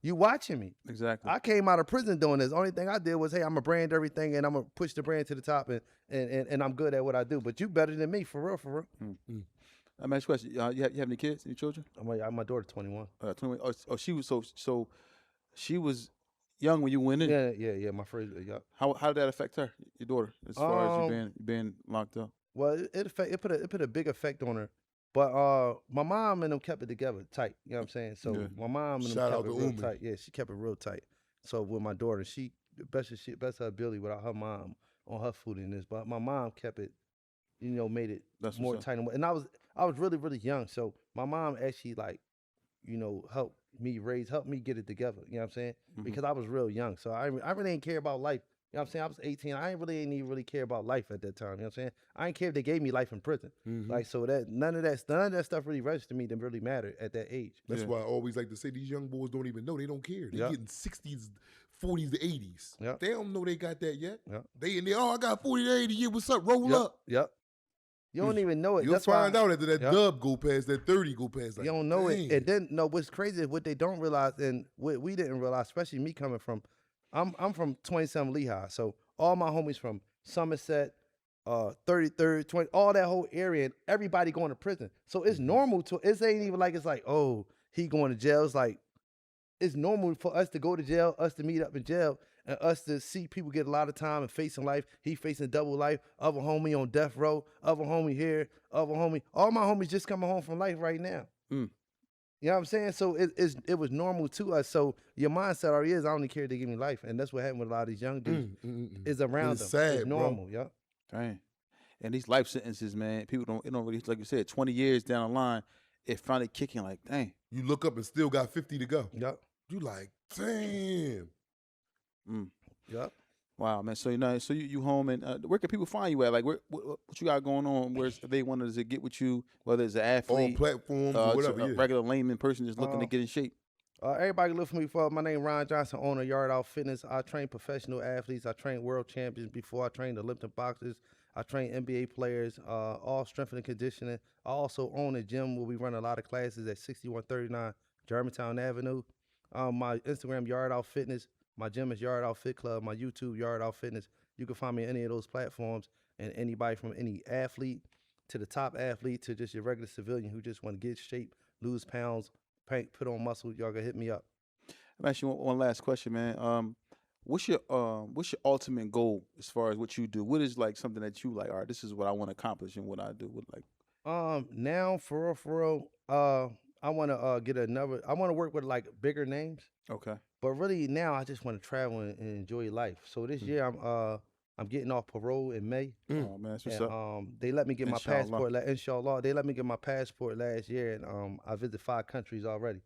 You watching me. Exactly. I came out of prison doing this. Only thing I did was, hey, I'm going to brand everything and I'm going to push the brand to the top and I'm good at what I do. But you better than me, for real, for real. I mean, question. You have any kids? Any children? My daughter, 21. 21. Oh, she was so she was young when you went in. Yeah. My first, yeah. How did that affect her, your daughter, as far as you being locked up? Well, it put a big effect on her. But my mom and them kept it together tight. You know what I'm saying? So my mom and them Shout kept out it to real Umi. tight. Yeah, she kept it real tight. So with my daughter, she best of her ability without her mom on her food in this. But my mom kept it, made it That's more what's up. tight. And I was really, really young. So my mom actually helped me get it together. You know what I'm saying? Because I was real young. So I really didn't care about life. You know what I'm saying? I was 18. I ain't really care about life at that time. You know what I'm saying? I didn't care if they gave me life in prison. Like, so that none of that stuff really registered to me to really matter at that age. That's why I always like to say these young boys don't even know. They don't care. They're Yep. getting 60s, 40s to 80s. Yep. They don't know they got that yet. Yep. They in there, I got 40 to 80. Yeah, what's up? Roll up. Yep. You don't even know it. You'll That's why find out after that Yep. dub go past, that 30 go past. Like, you don't know dang. it. And then what's crazy is what they don't realize, and what we didn't realize, especially me coming from, I'm from 27 Lehigh, so all my homies from Somerset, 33rd, 20, all that whole area, and everybody going to prison. So it's normal to. It ain't even like it's like, oh, he going to jail. It's like it's normal for us to go to jail, us to meet up in jail, and us to see people get a lot of time and facing life. He facing double life. Other homie on death row. Other homie here. Other homie. All my homies just coming home from life right now. Mm. You know what I'm saying? So it was normal to us. So your mindset already is, I only care to give me life, and that's what happened with a lot of these young dudes. Is around It's them. sad, It's normal, yeah. Dang. And these life sentences, man, people don't really, like you said, 20 years down the line, it finally kicking like, dang. You look up and still got 50 to go. Yep. You like, damn. Yep. Wow, man. So you home, and where can people find you at? Like, what you got going on? Where's if they wanted to get with you, whether it's an All athlete, platforms or whatever. a Yeah. regular layman person just looking to get in shape. Everybody look for me for my name Ron Johnson, owner of Yardout Fitness. I train professional athletes. I train world champions before. I trained Olympic boxers. I train NBA players, all strength and conditioning. I also own a gym where we run a lot of classes at 6139 Germantown Avenue. My Instagram, Yardout Fitness. My gym is Yardout Fit Club. My YouTube, Yardout Fitness. You can find me on any of those platforms. And anybody from any athlete to the top athlete to just your regular civilian who just want to get shape, lose pounds, put on muscle, y'all can hit me up. I'm asking you one last question, man. What's your ultimate goal as far as what you do? What is like something that you like? All right, this is what I want to accomplish and what I do. What like? Now for real, I want to get another. I want to work with like bigger names. Okay. But really now I just want to travel and enjoy life. So this year I'm getting off parole in May. Oh man, that's what's and, up. They let me get my Inshallah. passport. Inshallah, they let me get my passport last year, and I visited 5 countries already.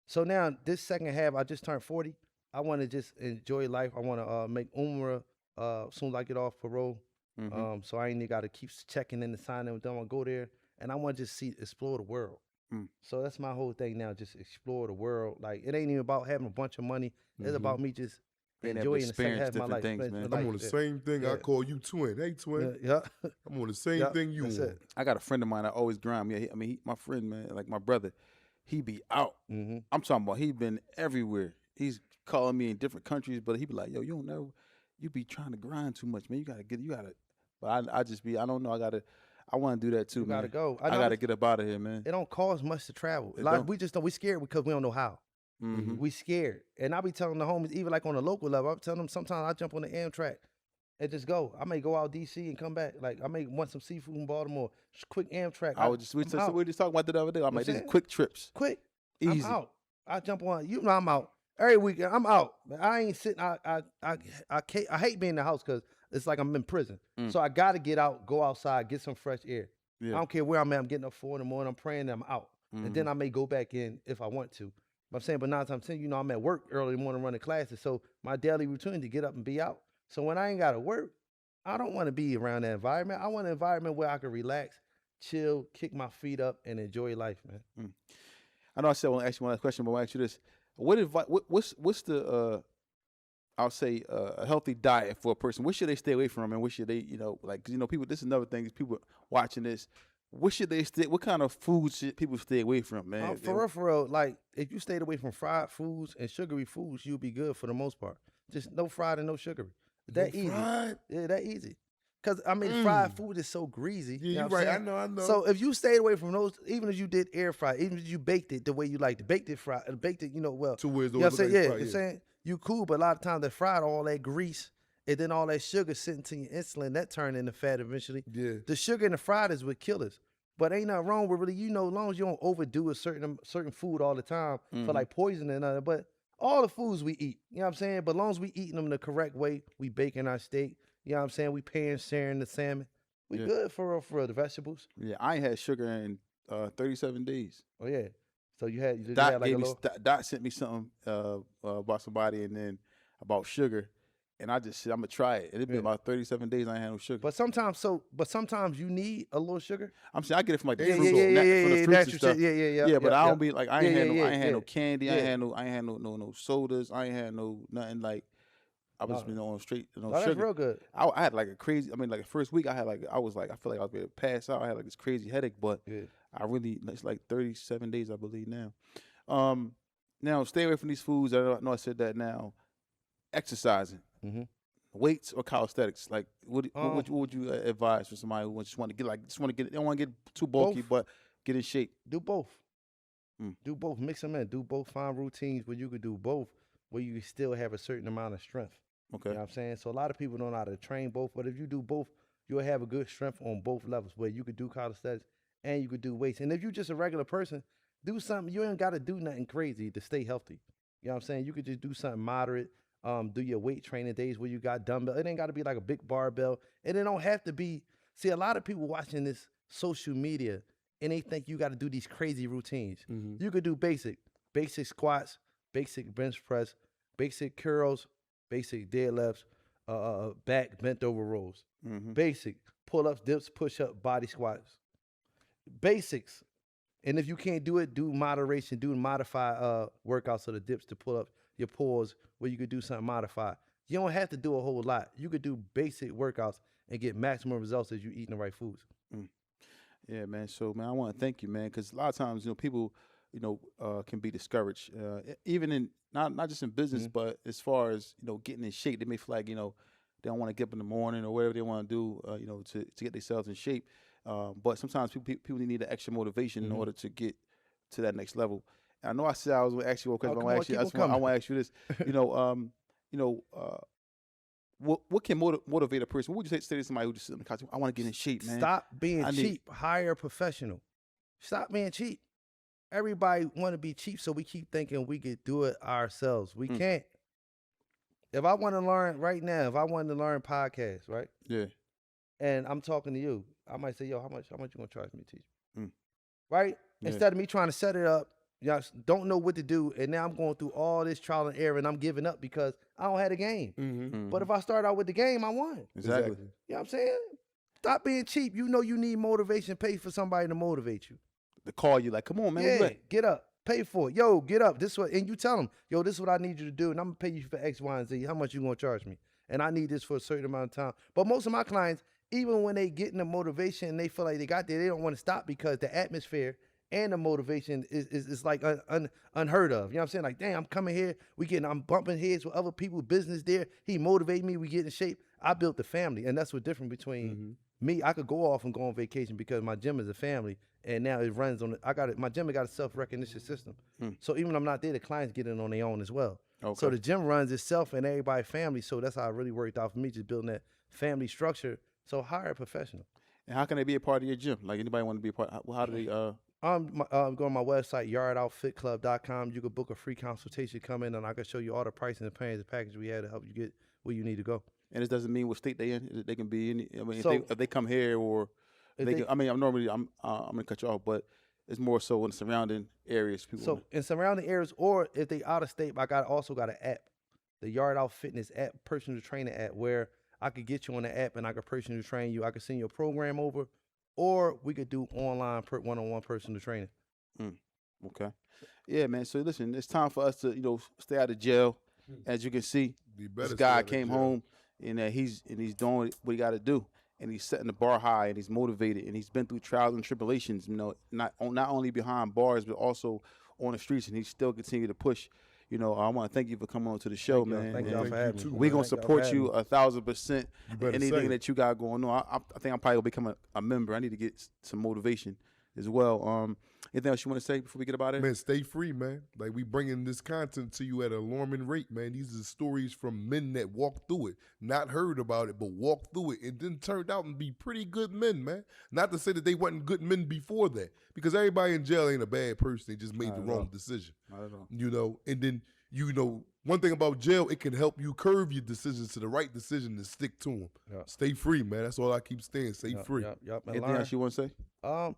So now this second half, I just turned 40. I want to just enjoy life. I want to make Umrah soon as I get off parole. So I ain't got to keep checking in and signing. Don't want to go there, and I want to just explore the world. So that's my whole thing now, just explore the world. Like, it ain't even about having a bunch of money. It's about me just Being able to enjoying the second half of my experience life. different things, man. I'm on the same thing. I call you twin. Hey, twin. Yeah. I'm on the same thing you That's on. it. I got a friend of mine that always grind me. My friend, man, like my brother, he be out. I'm talking about he been everywhere. He's calling me in different countries, but he be like, yo, you don't know, you be trying to grind too much, man. You gotta. But I just be, I don't know. I want to do that too, You man. gotta go. I gotta get up out of here, man. It don't cost much to travel. It Like don't. we just don't. We scared because we don't know how. We scared, and I be telling the homies, even like on a local level, I be telling them sometimes I jump on the Amtrak and just go. I may go out DC and come back. Like I may want some seafood in Baltimore. Just quick Amtrak. We were just talking about that the other day. I'm like, these quick trips. Quick, Easy. I'm out. I jump on. You know I'm out every weekend. I'm out. I ain't sitting. I hate being in the house because it's like I'm in prison. So I got to get out, go outside, get some fresh air. Yeah. I don't care where I'm at. I'm getting up 4 in the morning. I'm praying that I'm out, and then I may go back in if I want to. But I'm saying, but 9 times 10, you know, I'm at work early in the morning running classes, so my daily routine to get up and be out. So when I ain't got to work, I don't want to be around that environment. I want an environment where I can relax, chill, kick my feet up, and enjoy life, man. I know I said I want to ask you one last question, but I'll ask you this: what's the I'll say a healthy diet for a person? What should they stay away from, and what should they, like, 'cause, people? This is another thing. People watching this. What should they stay? What kind of foods should people stay away from, man? For real, like if you stayed away from fried foods and sugary foods, you'll be good for the most part. Just no fried and no sugary. That easy. Fried? Yeah, that easy. Cause I mean, fried food is so greasy. Yeah, you know you're what I'm right. saying? I know. So if you stayed away from those, even if you did air fry, even if you baked it the way you like to, baked it, well. Two ways You know what I'm saying? like Yeah, fried, you're saying you cool, but a lot of times they fried all that grease. And then all that sugar sitting to your insulin, that turn into fat eventually. Yeah. The sugar and the fried is what kill us. But ain't nothing wrong with really, as long as you don't overdo a certain food all the time for like poison and other. But all the foods we eat, you know what I'm saying? But as long as we eating them the correct way, we baking our steak, you know what I'm saying? We searing the salmon. We good for real, the vegetables. Yeah, I ain't had sugar in 37 days. Oh yeah. So you had Dot like gave a me little. Dot sent me something about somebody, and then about sugar, and I just said I'm gonna try it. And it's been about 37 days I ain't had no sugar. But sometimes you need a little sugar. I'm saying I get it from like the Yeah, fruits, yeah, from the fruits natural and stuff. shit. Yeah, Yeah, but I yeah. don't be like I ain't had no Yeah. candy. I Yeah. ain't had no sodas. I ain't had no nothing like. I was just been on straight Oh, that's sugar. real good. I had like a crazy. I mean, like the first week I feel like I was ready to pass out. I had like this crazy headache, but it's like 37 days I believe now. Now stay away from these foods. I know I said that now. Exercising. Weights or calisthenics? Like, what would you advise for somebody who just want to get, they don't want to get too bulky, but get in shape? Do both. Do both. Mix them in. Do both. Find routines where you could do both, where you still have a certain amount of strength. Okay. You know what I'm saying? So a lot of people don't know how to train both, but if you do both, you'll have a good strength on both levels where you could do calisthenics and you could do weights. And if you're just a regular person, do something. You ain't got to do nothing crazy to stay healthy. You know what I'm saying? You could just do something moderate. Do your weight training days where you got dumbbell. It ain't got to be like a big barbell. And it don't have to be. See, a lot of people watching this social media and they think you got to do these crazy routines. You could do basic squats, basic bench press, basic curls, basic deadlifts, back bent over rows, basic pull-ups, dips, push-up, body squats, basics. And if you can't do it, do moderation, do modify workouts of the dips to pull up your pulls where you could do something modified. You don't have to do a whole lot. You could do basic workouts and get maximum results as you eating the right foods. Yeah, man. So, man, I want to thank you, man, because a lot of times, people, can be discouraged, even in not just in business, but as far as getting in shape. They may feel like they don't want to get up in the morning or whatever they want to do, to get themselves in shape. But sometimes people need an extra motivation in order to get to that next level. And I know I said I was going to ask you a question, but I want to ask you this. What can motivate a person? What would you say to somebody who just sitting on the couch? I want to get in shape, man. Stop being cheap. Hire a professional. Stop being cheap. Everybody want to be cheap, so we keep thinking we could do it ourselves. We can't. If I want to learn right now, if I wanted to learn podcasts, right? Yeah. And I'm talking to you, I might say, yo, how much you gonna charge me to teach? Yeah. Right? Instead of me trying to set it up, y'all don't know what to do, and now I'm going through all this trial and error, and I'm giving up because I don't have a game. But if I start out with the game, I won. Exactly. You know what I'm saying? Stop being cheap. You know you need motivation. Pay for somebody to motivate you. To call you like, come on, man. Yeah, get up. Pay for it. Yo, get up. This what, and you tell them, yo, this is what I need you to do, and I'm gonna pay you for X, Y, and Z. How much you gonna charge me? And I need this for a certain amount of time. But most of my clients, even when they get in the motivation and they feel like they got there, they don't want to stop because the atmosphere and the motivation is like unheard of. You know what I'm saying? Like, damn, I'm coming here, I'm bumping heads with other people, business there. He motivated me, we get in shape. I built the family, and that's what's different between me. I could go off and go on vacation because my gym is a family, and now it runs on my gym has got a self-recognition system. So even when I'm not there, the clients get in on their own as well. Okay. So the gym runs itself and everybody family. So that's how it really worked out for me, just building that family structure. So hire a professional. And how can they be a part of your gym? Like, anybody want to be a part? How do they? Go on my website, yardoutfitclub.com. You can book a free consultation, come in, and I can show you all the pricing and plans and package we had to help you get where you need to go. And this doesn't mean what state they in. They can be in. I mean, So, if they come here or I'm gonna cut you off, but it's more so in the surrounding areas. People. So in surrounding areas, or if they out of state, I also got an app, the Yardout Fitness app, personal training app, where I could get you on the app and I could personally train you. I could send you a program over, or we could do online one-on-one personal training. Okay. Yeah, man. So listen, it's time for us to stay out of jail. As you can see, this guy came home and he's doing what he got to do, and he's setting the bar high, and he's motivated, and he's been through trials and tribulations. Not only behind bars, but also on the streets, and he still continue to push. I want to thank you for coming on to the show, man. Thank y'all for having me. We're going to support you 1,000%. Anything that you got going on. I think I'm probably going to become a member. I need to get some motivation as well. Anything else you want to say before we get about it? Man, stay free, man. Like, we bringing this content to you at an alarming rate, man. These are stories from men that walked through it, not heard about it, but walked through it, and then turned out and be pretty good men, man. Not to say that they weren't good men before that, because everybody in jail ain't a bad person. They just made the wrong decision. Not at all. And then, one thing about jail, it can help you curve your decisions to the right decision and stick to them. Yep. Stay free, man. That's all I keep saying. Stay free. Yep. Anything else you want to say?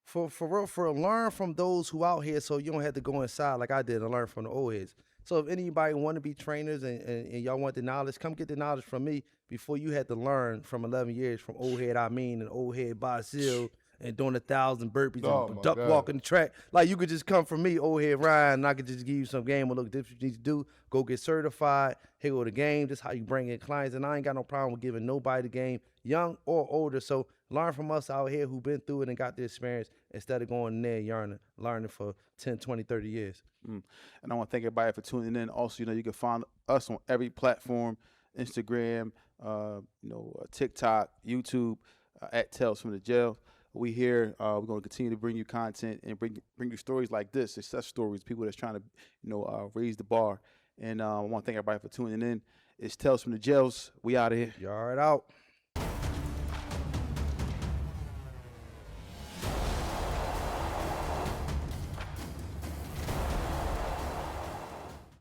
For real, learn from those who out here, so you don't have to go inside like I did and learn from the old heads. So if anybody want to be trainers and y'all want the knowledge, come get the knowledge from me before you had to learn from 11 years from old head and old head Basil and doing 1,000 burpees and duck walking the track. Like, you could just come from me, old head Ryan, and I could just give you some game. Well, look, this is what you need to do. Go get certified. Here go the game. This is how you bring in clients. And I ain't got no problem with giving nobody the game, young or older. So learn from us out here who been through it and got the experience instead of going in there learning for 10, 20, 30 years. And I want to thank everybody for tuning in. Also, you can find us on every platform, Instagram, TikTok, YouTube, at Tales from the Jail. We here. We're going to continue to bring you content and bring you stories like this, success stories, people that's trying to, raise the bar. And I want to thank everybody for tuning in. It's Tales from the Jails. We out of here. Yard out.